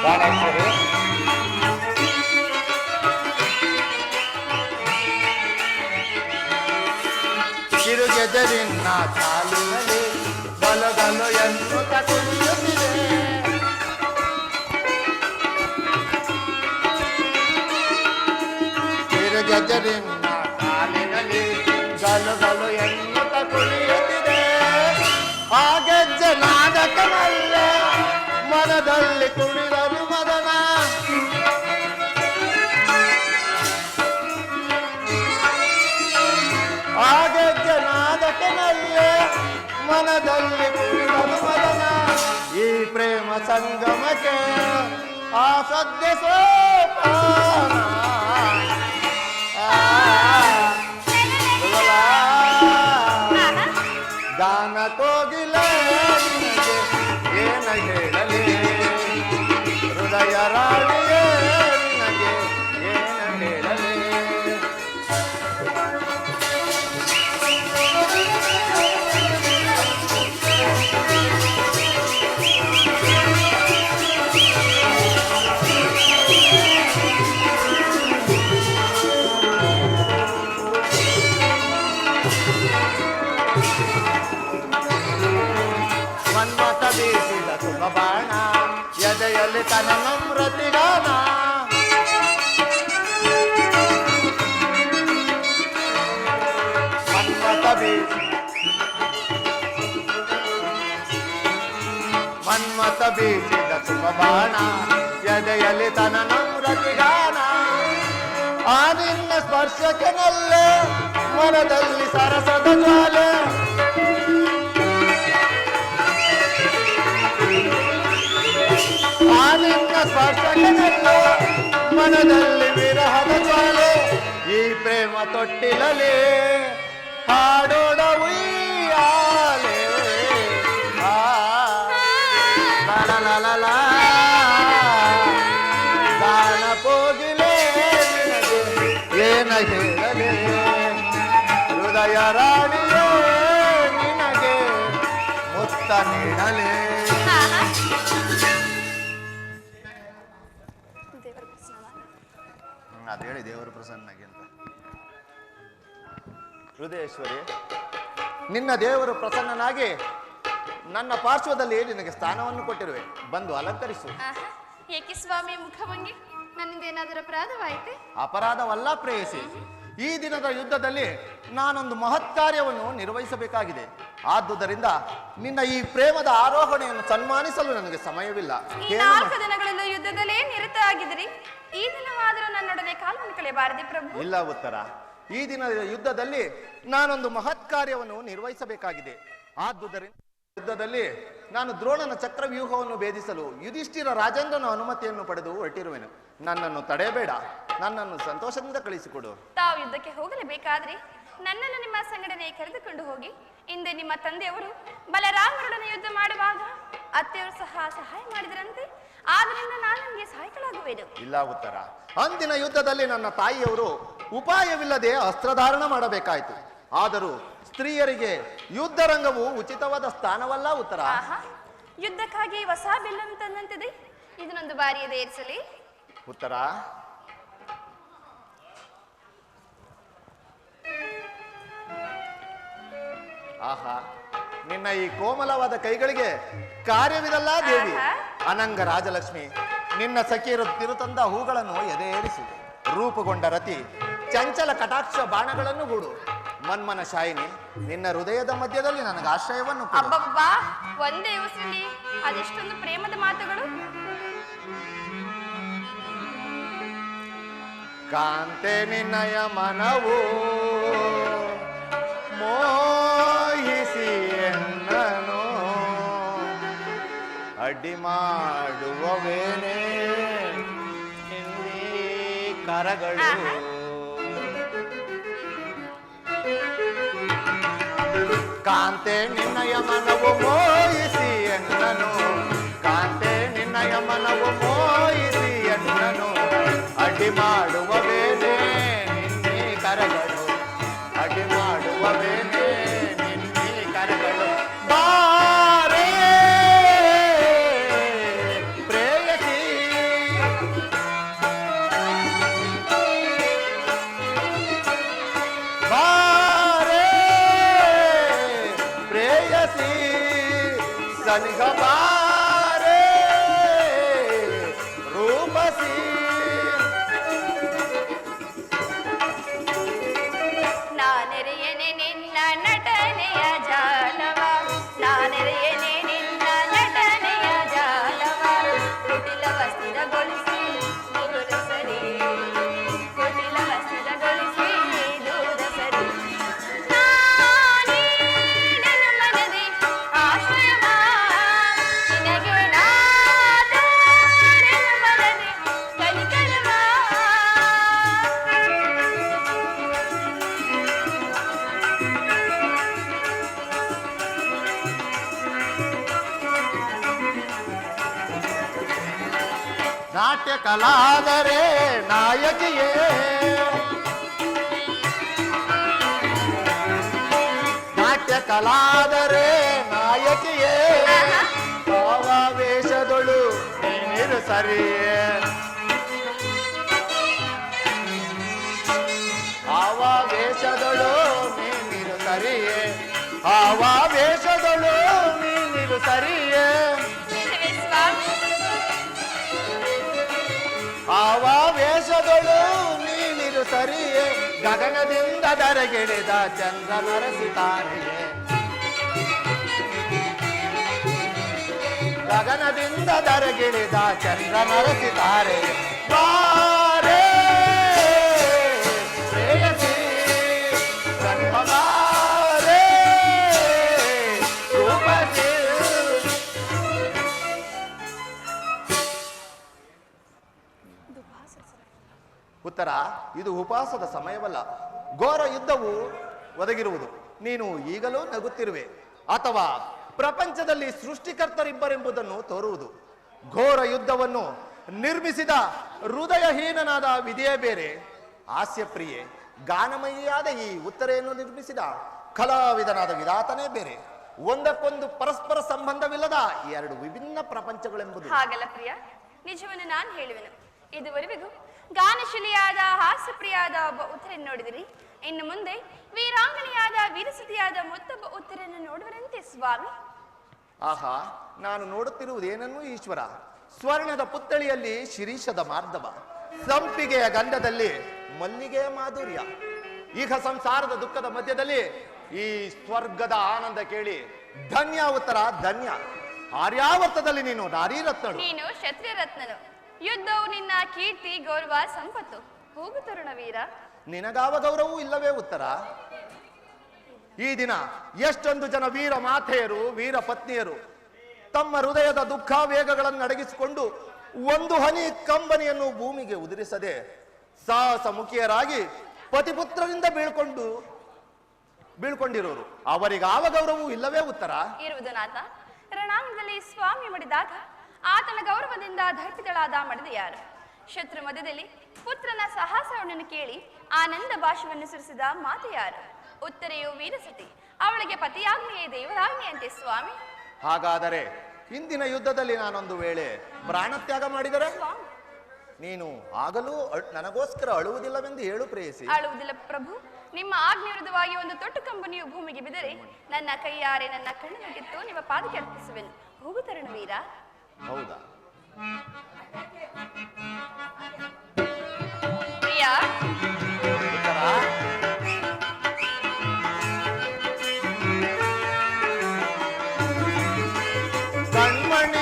ಬಾಣೇಶ್ವರಿ ಕಿರುಗೆದರಿನ ಕಾಲಿನಲ್ಲಿ ಬಲಗಲು ಎನ್ನುತ್ತ ಕುಣಿಯುತ್ತಿದೆ ಕಿರುಗೆದರಿನ ಕಾಲಿನಲ್ಲಿ ಗಲುಗಲು ಎನ್ನುತ್ತ ಕುಣಿಯುತ್ತಿದೆ ಆ ಗೆಜ್ಜೆ ನಾದಕನಲ್ಲೇ ಮನದಲ್ಲಿ ಕುಣಿದರು ಮದನ ಆ ಗೆಜ್ಜೆ ನಾದಕನಲ್ಲೇ ಮನದಲ್ಲಿ ಕುಣಿದರು ಮದನ ಈ ಪ್ರೇಮ ಸಂಗಮಕ್ಕೆ ಆ ಸದ್ಯ ಸೋಪಾನ ಗಾನ ಕೋಗಿಲ ನಿನಗೆ ಏನ ಹೇಳಲಿ ಹೃದಯ ರಾಣಿಯೇ ನಿನಗೆ ಏನ ಹೇಳಲಿ ಮನ್ಮಥ ಬೀಸಿದ ಸುಖ ಬಾಣ ಎದೆಯಲ್ಲಿ ತನ ನಮ್ರತಿಗಾನ ಮನ್ಮಥ ಬೀಸಿದ ಸುಖ ಬಾಣ ಎದೆಯಲ್ಲಿ ತನ ನಮ್ರತಿಗಾನ ಆ ನಿನ್ನ ಸ್ಪರ್ಶಕ್ಕೆ ನಲ್ಲೆ ಮನದಲ್ಲಿ ಸರಸದ ಜ್ವಾಲೆ ಆ ನಿನ್ನ ಸ್ಪರ್ಶಕ್ಕೆ ನಲ್ಲೆ ಮನದಲ್ಲಿ ವಿರಹದ ಜ್ವಾಲೆ ಈ ಪ್ರೇಮ ತೊಟ್ಟಿಲಲಿ ಹಾಡೋಡ ಉಯ್ಯಾಲೆ ಗಾನ ಕೋಗಿಲೆ ನಿನಗೆ ಏನ ಹೇಳಲೇ ಹೃದಯ ರಾಣಿಯೇ ನಿನಗೆ ಮುತ್ತ ನೀಡಲೇ ಅದು ಹೇಳಿ ದೇವರು ಪ್ರಸನ್ನಾಗಿ ಅಂತ ಹೃದಯೇಶ್ವರಿ ನಿನ್ನ ದೇವರು ಪ್ರಸನ್ನನಾಗಿ ನನ್ನ ಪಾರ್ಶ್ವದಲ್ಲಿ ನಿನಗೆ ಸ್ಥಾನವನ್ನು ಕೊಟ್ಟಿರುವೆ ಬಂದು ಅಲಂಕರಿಸು ಏಕೆ ಸ್ವಾಮಿ ಮುಖಭಂಗಿ ನನ್ನಿಂದ ಏನಾದರೂ ಅಪರಾಧವಾಯಿತೆ ಅಪರಾಧವಲ್ಲ ಪ್ರೇಯಸಿ ಈ ದಿನದ ಯುದ್ಧದಲ್ಲಿ ನಾನೊಂದು ಮಹತ್ ಕಾರ್ಯವನ್ನು ನಿರ್ವಹಿಸಬೇಕಾಗಿದೆ ಆದುದರಿಂದ ನಿನ್ನ ಈ ಪ್ರೇಮದ ಆರೋಹಣೆಯನ್ನು ಸನ್ಮಾನಿಸಲು ನನಗೆ ಸಮಯವಿಲ್ಲ ಈ 4 ದಿನಗಳಲ್ಲೂ ಯುದ್ಧದಲ್ಲೇ ನಿರತ ಆಗಿದ್ರಿ ಈ ದಿನವಾದರೂ ನನ್ನೊಡನೆ ಕಾಲವನ್ನು ಕಳೆಯಬಾರದೆ ಪ್ರಭು ಇಲ್ಲ ಉತ್ತರ ಈ ದಿನದ ಯುದ್ಧದಲ್ಲಿ ನಾನೊಂದು ಮಹತ್ ಕಾರ್ಯವನ್ನು ನಿರ್ವಹಿಸಬೇಕಾಗಿದೆ ಆದುದರಿಂದ ಯುದ್ಧದಲ್ಲಿ ನಾನು ದ್ರೋಣನ ಚಕ್ರವ್ಯೂಹವನ್ನು ಭೇದಿಸಲು ಯುಧಿಷ್ಠಿರ ರಾಜೇಂದ್ರನ ಅನುಮತಿಯನ್ನು ಪಡೆದು ಹೊರಟಿರುವೆನು ನನ್ನನ್ನು ತಡೆಯಬೇಡ ನನ್ನನ್ನು ಸಂತೋಷದಿಂದ ಕಳಿಸಿಕೊಡು ತಾವು ಯುದ್ಧಕ್ಕೆ ಹೋಗಲೇಬೇಕಾದ್ರೆ ನನ್ನನ್ನು ನಿಮ್ಮ ಸಂಘಟನೆ ಕರೆದುಕೊಂಡು ಹೋಗಿ ಹಿಂದೆ ನಿಮ್ಮ ತಂದೆಯವರು ಬಲರಾಮರೊಡನೆ ಯುದ್ಧ ಮಾಡುವಾಗ ಅತ್ತೆಯವರು ಸಹ ಸಹಾಯ ಮಾಡಿದರಂತೆ ಆದ್ರಿಂದ ನಾನು ನಿಮಗೆ ಸಹಾಯಕಳಾಗುವೆನು ಇಲ್ಲ ಉತ್ತರ ಅಂದಿನ ಯುದ್ಧದಲ್ಲಿ ನನ್ನ ತಾಯಿಯವರು ಉಪಾಯವಿಲ್ಲದೆ ಅಸ್ತ್ರಧಾರಣ ಮಾಡಬೇಕಾಯಿತು ಆದರೂ ಸ್ತ್ರೀಯರಿಗೆ ಯುದ್ಧ ರಂಗವು ಉಚಿತವಾದ ಸ್ಥಾನವಲ್ಲ ಉತ್ತರ ಯುದ್ಧಕ್ಕಾಗಿ ಹೊಸ ಬಿಲ್ಲನ್ನು ತಂದಂತಿದೆ ಇದನ್ನೊಂದು ಬಾರಿಯದೇ ಏರಿಸಲಿ ಉತ್ತರ ಆಹಾ ನಿನ್ನ ಈ ಕೋಮಲವಾದ ಕೈಗಳಿಗೆ ಕಾರ್ಯವಿದಲ್ಲ ದೇವಿ ಅನಂಗ ರಾಜಲಕ್ಷ್ಮಿ ನಿನ್ನ ಸಖಿಯರು ತಿರುತಂದ ಹೂಗಳನ್ನು ಎದೆಯೇರಿಸು ರೂಪುಗೊಂಡ ರತಿ ಚಂಚಲ ಕಟಾಕ್ಷ ಬಾಣಗಳನ್ನು ಗೂಡು ಮನ್ಮನ ಶಾಯಿನಿ ನಿನ್ನ ಹೃದಯದ ಮಧ್ಯದಲ್ಲಿ ನನಗೆ ಆಶ್ರಯವನ್ನು ಅಬ್ಬಬ್ಬಾ ಒಂದೇ ಉಸಿರಲ್ಲಿ ಅದೆಷ್ಟೊಂದು ಪ್ರೇಮದ ಮಾತುಗಳು. ಕಾಂತೆ ನಿನ್ನಯ ಮನವು ಮೋಹಿಸಿ ಎನ್ನನು ಅಡ್ಡಿ ಮಾಡುವವೇನೇ ನಿನ್ನೀ ಕರಗಳು. ಕಾಂತೆ ನಿನ್ನಯ ಮನವು ಮೋಹಿಸಿ ಎನ್ನನು, ಕಾಂತೆ ನಿನ್ನಯ ಮನವು ಮೋಹಿಸಿ ಎನ್ನನು ಅಡ್ಡಿ ಮಾಡುವವೇನೇ ನಿನ್ನೆ ಕರಗಳು, ಅಡ್ಡಿ ಮಾಡುವವೇನೇ ನಿನ್ನೆ ಕರಗಳು. ಬಾರೇ ಪ್ರೇಯಸಿ, ಬಾರೇ ಪ್ರೇಯಸಿ ಸನಿಹ ಬಾರೇ ರೂಪಸಿ. ನಾನೆರೆಯನೆ ನಿನ್ನ ನಟನೆಯ ಜಾಲವ, ನಾನೆರೆಯನೆ ನಿನ್ನ ನಟನೆಯ ಜಾಲವ, ಕುಟಿಲವ ಸ್ಥಿರಗೊಳಿಸಿ ದೂರ ಸರಿ, ಕುಟಿಲವ ಸ್ಥಿರಗೊಳಿಸಿ ದೂರ ಸರಿ. ನಾನೇ ನನ್ನ ಮನದಿ ಆಶ್ರಯವ, ನಿನಗೆ ನಾದಾರನ ಮನದಿ ಕನಿಕರವ. ನಾಟ್ಯ ಕಲಾದರೆ ನಾಯಕಿಯೇ, ನಾಟ್ಯ ಕಲಾದರೆ ನಾಯಕಿಯೇ, ಭಾವಾವೇಶದೊಳು ನೀನಿರು ಸರಿಯೇ, ಆವಾವೇಶದೊಳು ನೀನಿರು ಸರಿಯೇ, ಆವಾವೇಶದೊಳು ನೀನಿರು ಸರಿಯೇ, ನಿಜವೇ ಸ್ವಾಮಿ? ಆವಾವೇಶದೊಳು ನೀನಿರು ಸರಿಯೇ, ಗಗನದಿಂದ ಧರೆಗಿಳಿದ ಚಂದ್ರ ನರಸಿತಾರೆಯೇ, ಗಗನದಿಂದ ಧರೆಗಿಳಿದ ಚಂದ್ರ ನರಸಿತಾರೆಯೇ. ಬಾರೇ ಪ್ರೇಯಸಿ ಗರ್ಭವಾರೇ ರೂಪಸಿ. ಉತ್ತರ: ಇದು ಉಪವಾಸದ ಸಮಯವಲ್ಲ, ಘೋರ ಯುದ್ಧವು ಒದಗಿರುವುದು. ನೀನು ಈಗಲೂ ನಗುತ್ತಿರುವೆ, ಅಥವಾ ಪ್ರಪಂಚದಲ್ಲಿ ಸೃಷ್ಟಿಕರ್ತರಿಬ್ಬರೆಂಬುದನ್ನು ತೋರುವುದು. ಘೋರ ಯುದ್ಧವನ್ನು ನಿರ್ಮಿಸಿದ ಹೃದಯಹೀನನಾದ ವಿಧಿಯೇ ಬೇರೆ, ಹಾಸ್ಯಪ್ರಿಯೆ ಗಾನಮಯಿಯಾದ ಈ ಉತ್ತರೆಯನ್ನು ನಿರ್ಮಿಸಿದ ಕಲಾವಿದನಾದ ವಿಧಾತನೇ ಬೇರೆ. ಒಂದಕ್ಕೊಂದು ಪರಸ್ಪರ ಸಂಬಂಧವಿಲ್ಲದ ಎರಡು ವಿಭಿನ್ನ ಪ್ರಪಂಚಗಳೆಂಬುದು. ಹಾಗಲ್ಲ ಪ್ರಿಯ, ನಿಜವನ್ನು ನಾನು ಹೇಳುವೆನು. ಇದುವರೆಗೂ ಗಾನಶಿಲಿಯಾದ ಹಾಸ್ಯಪ್ರಿಯಾದ ಒಬ್ಬ ಉತ್ತರನ್ನು ನೋಡಿದಿರಿ, ಇನ್ನು ಮುಂದೆ ವೀರಾಂಗನೆಯಾದ ವೀರಸತಿಯಾದ ಮತ್ತೊಬ್ಬ ಉತ್ತರನ್ನು ನೋಡುವರಂತೆ ಸ್ವಾಮಿ. ಆಹಾ, ನಾನು ನೋಡುತ್ತಿರುವುದೇನನ್ನು ಈಶ್ವರ. ಸ್ವರ್ಣದ ಪುತ್ಥಳಿಯಲ್ಲಿ ಶಿರೀಷದ ಮಾರ್ಧವ, ಸಂಪಿಗೆಯ ಗಂಧದಲ್ಲಿ ಮಲ್ಲಿಗೆಯ ಮಾಧುರ್ಯ. ಈಗ ಸಂಸಾರದ ದುಃಖದ ಮಧ್ಯದಲ್ಲಿ ಈ ಸ್ವರ್ಗದ ಆನಂದ ಕೇಳಿ ಧನ್ಯ ಉತ್ತರ ಧನ್ಯ. ಆರ್ಯಾವರ್ತದಲ್ಲಿ ನೀನು ನಾರೀರತ್ನಳು, ನೀನು ಕ್ಷತ್ರಿಯ ರತ್ನನು. ಯುದ್ಧವು ನಿನ್ನ ಕೀರ್ತಿ ಗೌರವ ಸಂಪತ್ತು. ಹೋಗು ತರುಣ ವೀರ. ನಿನಗಾವ ಗೌರವವೂ ಇಲ್ಲವೇ ಉತ್ತರ? ಈ ದಿನ ಎಷ್ಟೊಂದು ಜನ ವೀರ ಮಾತೆಯರು ವೀರ ಪತ್ನಿಯರು ತಮ್ಮ ಹೃದಯದ ದುಃಖಾವೇಗಗಳನ್ನು ಅಡಗಿಸಿಕೊಂಡು ಒಂದು ಹನಿ ಕಂಬನಿಯನ್ನು ಭೂಮಿಗೆ ಉದುರಿಸದೆ ಸಾಹಸ ಮುಖಿಯರಾಗಿ ಪತಿಪುತ್ರರಿಂದ ಬೀಳ್ಕೊಂಡಿರೋರು. ಅವರಿಗಾವ ಗೌರವವೂ ಇಲ್ಲವೇ ಉತ್ತರ? ಇರುವುದು ನಾಥ. ರಣಾಂಗಣದಲ್ಲಿ ಸ್ವಾಮಿ ಮಡಿದಾಗ ಆತನ ಗೌರವದಿಂದ ಧರ್ಪಿತಳಾದ ಮಡಿದೆಯಾರು. ಶತ್ರು ಮಧ್ಯದಲ್ಲಿ ಪುತ್ರನ ಸಾಹಸವನ್ನು ಕೇಳಿ ಆನಂದ ಭಾಷವನ್ನು ಸುರಿಸಿದ ಮಾತೆಯಾರು. ಉತ್ತರೆಯು ವೀರಸತಿ, ಅವಳಿಗೆ ಪತಿಯಾಗ್ನೆಯೇ ದೇವರಾಜ್ಞೆಯಂತೆ ಸ್ವಾಮಿ. ಹಾಗಾದರೆ ಇಂದಿನ ಯುದ್ಧದಲ್ಲಿ ನಾನೊಂದು ವೇಳೆ ಪ್ರಾಣತ್ಯಾಗ ಮಾಡಿದರೆ ಸ್ವಾಮಿ, ನೀನು ಆಗಲೂ ನನಗೋಸ್ಕರ ಅಳುವುದಿಲ್ಲವೆಂದು ಹೇಳು ಪ್ರೇಯಸಿ. ಅಳುವುದಿಲ್ಲ ಪ್ರಭು. ನಿಮ್ಮ ಆಜ್ಞೆ ವಿರುದ್ಧವಾಗಿ ಒಂದು ತೊಟ್ಟು ಕಂಬನಿಯು ಭೂಮಿಗೆ ಬಿದ್ದರೆ ನನ್ನ ಕೈಯಾರೆ ನನ್ನ ಕಣ್ಣನ್ನು ಕಿತ್ತು ನಿಮ್ಮ ಪಾದಕ್ಕೆ ಅರ್ಪಿಸುವೆನು. ಹೋಗು ತರುಣ ವೀರ. ಹೌದಾ? ಪ್ರಿಯ, ಕಣ್ಮಣಿ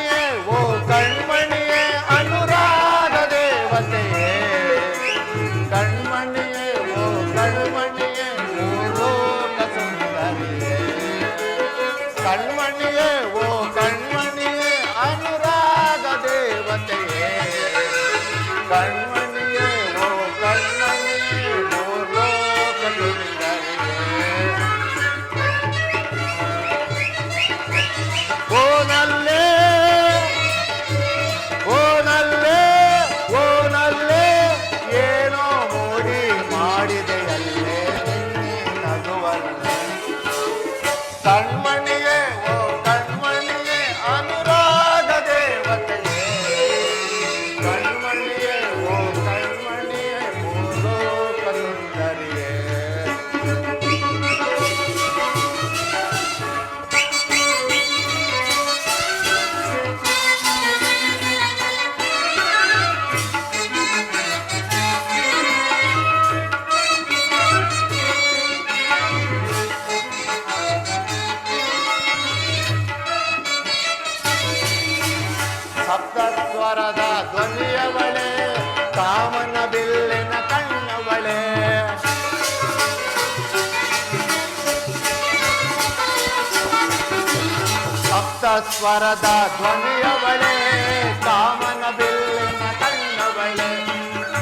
ಸಪ್ತಸ್ವರದ ಧ್ವನಿಯವಳೆ ಕಾಮನ ಬಿಲ್ಲಿನ ಕಣ್ಣವಳೆ ಸಪ್ತಸ್ವರದ ಧ್ವನಿಯವಳೆ ಕಾಮನ ಬಿಲ್ಲಿನ ಕಣ್ಣವಳೆ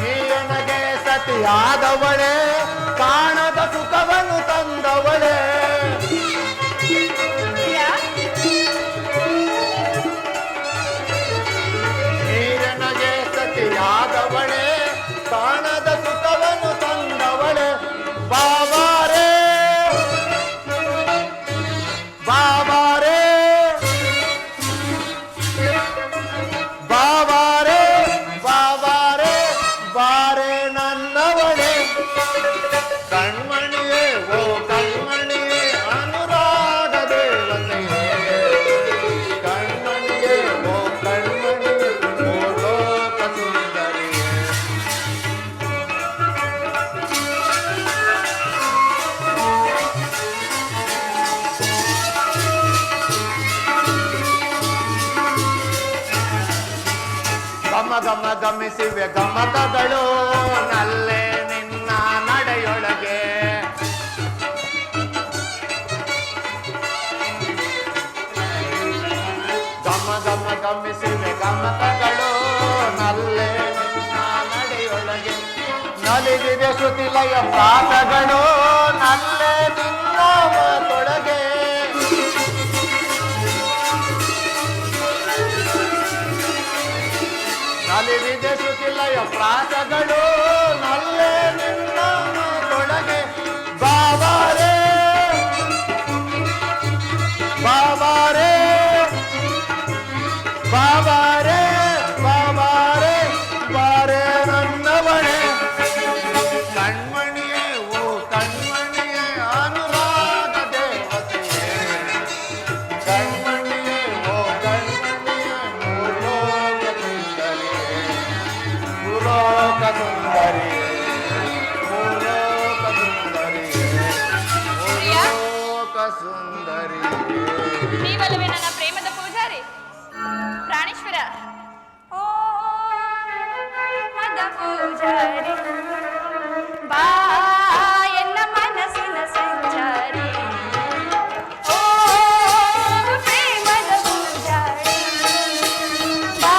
ನೀನಗೆ ಸತಿಯಾದವಳೆ ಕಾಣದ ಸುಖವನ್ನು ತಂದವಳೆ ನೀನಗೆ ಸತಿಯಾದವಳೆ ಕಾಣದ ಸುಖವನ್ನು ತಂದವಳೆ ಬಾಬಾರೇ ಬಾಬಾರೇ ಬಾಬಾರೇ ಬಾಬಾರೇ ಬಾರೆ ನನ್ನವಳೆ ಕಣ್ಮಣಿಯೇ ಓ ಕಣ್ಮಣಿಯೇ ಅನುರಾಗ ದೇವತೆಯೇ ಕಣ್ಮಣಿಯೇ ಓ ಕಣ್ಮಣಿಯೇ ಓ ಲೋಕ ಸುಂದರಿಯೇ ಗಮ ಗಮ ಗಮಿಸಿವೆ ಗಮಕಗಳು ನಲ್ಲೇ ನಿನ್ನ ನಡೆಯೊಳಗೆ ಗಮ ಗಮ ಗಮಿಸಿವೆ ಗಮಕಗಳು ನಲ್ಲೇ ನಿನ್ನ ನಡೆಯೊಳಗೆ ನಲಿದಿದೆ ಶ್ರುತಿಲಯ ಪ್ರಾಸಗಳು ನಲ್ಲೇ ನಿನ್ನ ಮಾತೊಳಗೆ ನಲಿದಿದೆ ಶ್ರುತಿಲಯ ಪ್ರಾಸಗಳು ನಲ್ಲೇ ನಿನ್ನ ಮಾತೊಳಗೆ ಬಾಬಾರೇ ಬಾಬಾರೇ ಬಾಬಾರೇ ಬಾಬಾರೇ ಬಾರೆ ನನ್ನವಳೆ ಕಣ್ಮಣಿಯೇ ಓ ಕಣ್ಮಣಿಯೇ ಅನುರಾಗ ದೇವತೆಯೇ ಕಣ್ಮಣಿಯೇ ಓ ಕಣ್ಮಣಿಯೇ ಓ ಲೋಕ ಸುಂದರಿಯೇ ಭೂಲೋಕ ಸುಂದರಿಯೇ ಭೂಲೋಕ ಸುಂದರಿಯೇ ಭೂಲೋಕ ಸುಂದರಿಯೇ ನೀವಲ್ಲವೇ ನನ್ನ ಪ್ರೇಮದ ಪೂಜಾರಿ ಪ್ರಾಣೇಶ್ವರ ಓ ಮದ ಪೂಜಾರಿ ಬಾ ಎನ್ನ ಮನಸ್ಸಿನ ಸಂಚಾರಿ ಓ ಪ್ರೇಮದ ಪೂಜಾರಿ ಬಾ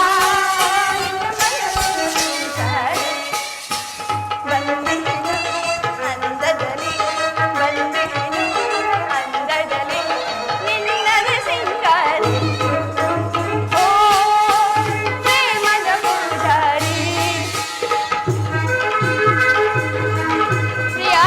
ಎನ್ನ ಮನಸ್ಸಿನ ಸಂಚಾರಿ ಬಂದೆನು ಅಂದದಲ್ಲಿ ಬಂದೆನು ಅಂದದಲ್ಲಿ ನಿನ್ನದ ಸಿಂಗಾರಿ ಓ ಪ್ರೇಮದ ಪೂಜಾರಿ ಪ್ರಿಯಾ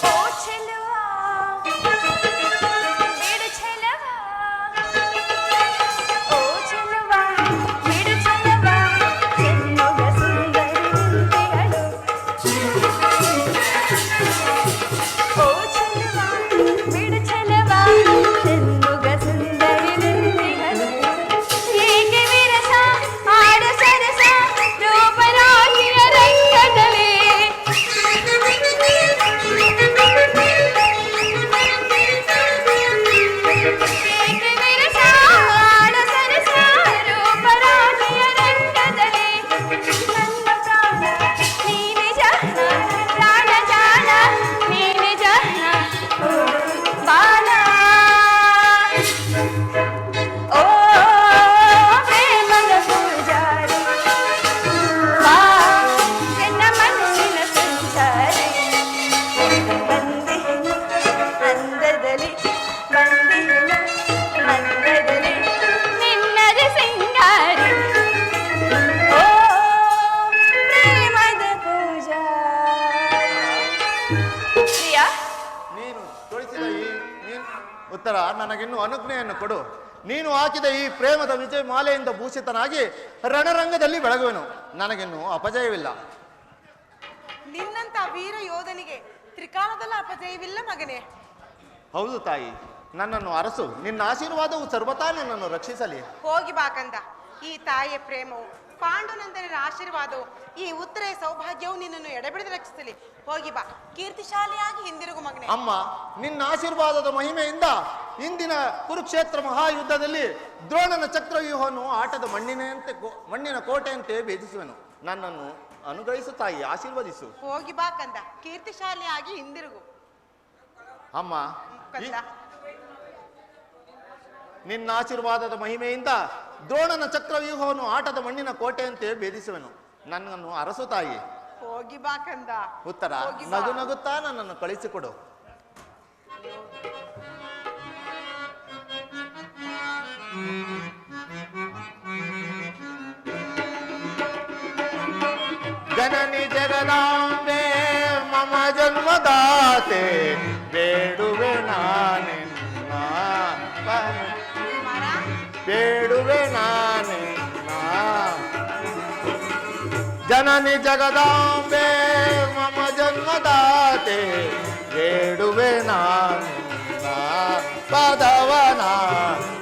ಓ ಚೆಲುವಾ ಬಿಡು ಚೆಲುವಾ ಓ ಚೆಲುವಾ ಬಿಡು ಚೆಲುವಾ ಚೆನ್ನುಗ ಸುಂದರಿ ನಿಂತೆಗಳು ಓ ಚೆಲುವಾ ಬಿಡು ಚೆಲುವಾ ಚೆನ್ನುಗ ಸುಂದರಿ ನಿಂತೆಗಳು ಏಕೆ ವಿರಸ ಆಡ ಸರಸ ರೂಪರಾಗಿಯ ರಂಗದಲ್ಲಿ ಏಕೆ ವಿರಸ ಆಡ ಸರಸ ರೂಪರಾಗಿಯ ರಂಗದಲ್ಲಿ ನನ್ನ ಪ್ರಾಣ ನೀನೆ ಜಾಣ ಪ್ರಾಣ ಜಾಣ ನೀನೆ ಜಾಣ ಬಾಣ ಓ ಪ್ರೇಮದ ಪೂಜಾರಿ ಬಾ ಎನ್ನ ಮನಸ್ಸಿನ ಸಂಚಾರಿ ಬಂದೆನು ಅಂದದಲ್ಲಿ ಬಂದೆನು ಅಂದದಲ್ಲಿ ನಿನ್ನದ ಸಿಂಗಾರಿ ಓ ಪ್ರೇಮದ ಪೂಜಾರಿ ಪ್ರಿಯಾ ನೀನು ತೊಡಿಸಿದ ಉತ್ತರ ನನಗಿನ್ನೂ ಅನುಜ್ಞೆಯನ್ನು ಕೊಡು. ನೀನು ಹಾಕಿದ ಈ ಪ್ರೇಮದ ವಿಜಯ ಮಾಲೆಯಿಂದ ಭೂಷಿತನಾಗಿ ರಣರಂಗದಲ್ಲಿ ಬೆಳಗುವೆನು. ನನಗಿನ್ನೂ ಅಪಜಯವಿಲ್ಲ. ನಿನ್ನಂತ ವೀರ ಯೋಧನಿಗೆ ತ್ರಿಕಾಲದಲ್ಲ ಅಪಜಯವಿಲ್ಲ ಮಗನೇ. ಹೌದು ತಾಯಿ, ನನ್ನನ್ನು ಅರಸು. ನಿನ್ನ ಆಶೀರ್ವಾದವು ಸರ್ವತಾ ನನ್ನನ್ನು ರಕ್ಷಿಸಲಿ. ಹೋಗಿ ಬಾಕಂದ. ಈ ತಾಯಿಯ ಪ್ರೇಮವು ಪಾಂಡುನಂದನರ ಆಶೀರ್ವಾದವು ಈ ಉತ್ತರೆಯ ಸೌಭಾಗ್ಯವು ನಿನ್ನನ್ನು ಎಡೆಬಿಡದೆ ರಕ್ಷಿಸಲಿ. ಹೋಗಿ ಬಾ, ಕೀರ್ತಿಶಾಲಿಯಾಗಿ ಹಿಂದಿರುಗು ಮಗನೇ. ಅಮ್ಮ, ನಿನ್ನ ಆಶೀರ್ವಾದದ ಮಹಿಮೆಯಿಂದ ಇಂದಿನ ಕುರುಕ್ಷೇತ್ರ ಮಹಾಯುದ್ಧದಲ್ಲಿ ದ್ರೋಣನ ಚಕ್ರವ್ಯೂಹವನ್ನು ಆಟದ ಮಣ್ಣಿನ ಕೋಟೆಯಂತೆ ಭೇದಿಸುವೆನು. ನನ್ನನ್ನು ಅನುಗ್ರಹಿಸು ತಾಯಿ, ಆಶೀರ್ವದಿಸು. ಹೋಗಿ ಬಾ ಕಂದ, ಕೀರ್ತಿಶಾಲಿಯಾಗಿ ಹಿಂದಿರುಗು. ಅಮ್ಮ, ಕಂದ, ನಿನ್ನ ಆಶೀರ್ವಾದದ ಮಹಿಮೆಯಿಂದ ದ್ರೋಣನ ಚಕ್ರವ್ಯೂಹವನ್ನು ಆಟದ ಮಣ್ಣಿನ ಕೋಟೆಯಂತೆ ಭೇದಿಸುವೆನು. ನನ್ನನ್ನು ಅರಸು ತಾಯಿ. ಹೋಗಿ ಬಾ ಕಂದ. ಉತ್ತರ ಹೋಗಿ ಬಾ. ನಗು ನಗುತ್ತಾ ನನ್ನನ್ನು ಕಳಿಸಿಕೊಡು. ಜನನಿ ಜಗದಾಂಬೆ ಮಮ ಜನ್ಮದಾತೆ ಬೇಡುವೆ ನಾನಿನ್ನ, ಬೇಡುವೆ ನಾನಿನ್ನ. ಜನನಿ ಜಗದಾಂಬೆ ಮಮ ಜನ್ಮದಾತೆ ಬೇಡುವೆ ನಾನಿನ್ನ, ಪದವನ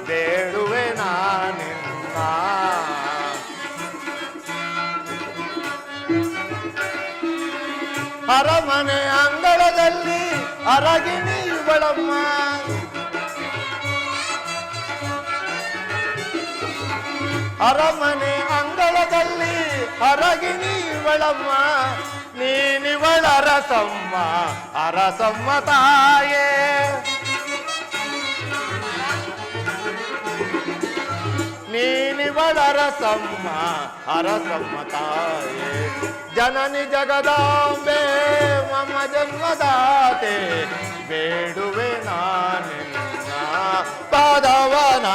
ಬೇಡುವೆ ನಾನಿನ್ನ. ಅರಮನೆ ಅಂಗಳದಲ್ಲಿ ಅರಗಿಣಿ ಇವಳಮ್ಮ, ಅರಮನೆ ಅಂಗಳದಲ್ಲಿ ಅರಗಿಣಿ ಇವಳಮ್ಮ, ನೀನಿವಳ ಅರಸಮ್ಮ, ಅರಸಮ್ಮ ತಾಯೇ. ನೀನಿವಳ ಅರಸಮ್ಮ, ಅರಸಮ್ಮ ತಾಯೇ. ಜನನಿ ಜಗದಾಂಬೆ ಮಮ ಜನ್ಮದಾತೆ ಬೇಡುವೆ ನಾನಿನ್ನ, ಪದವನ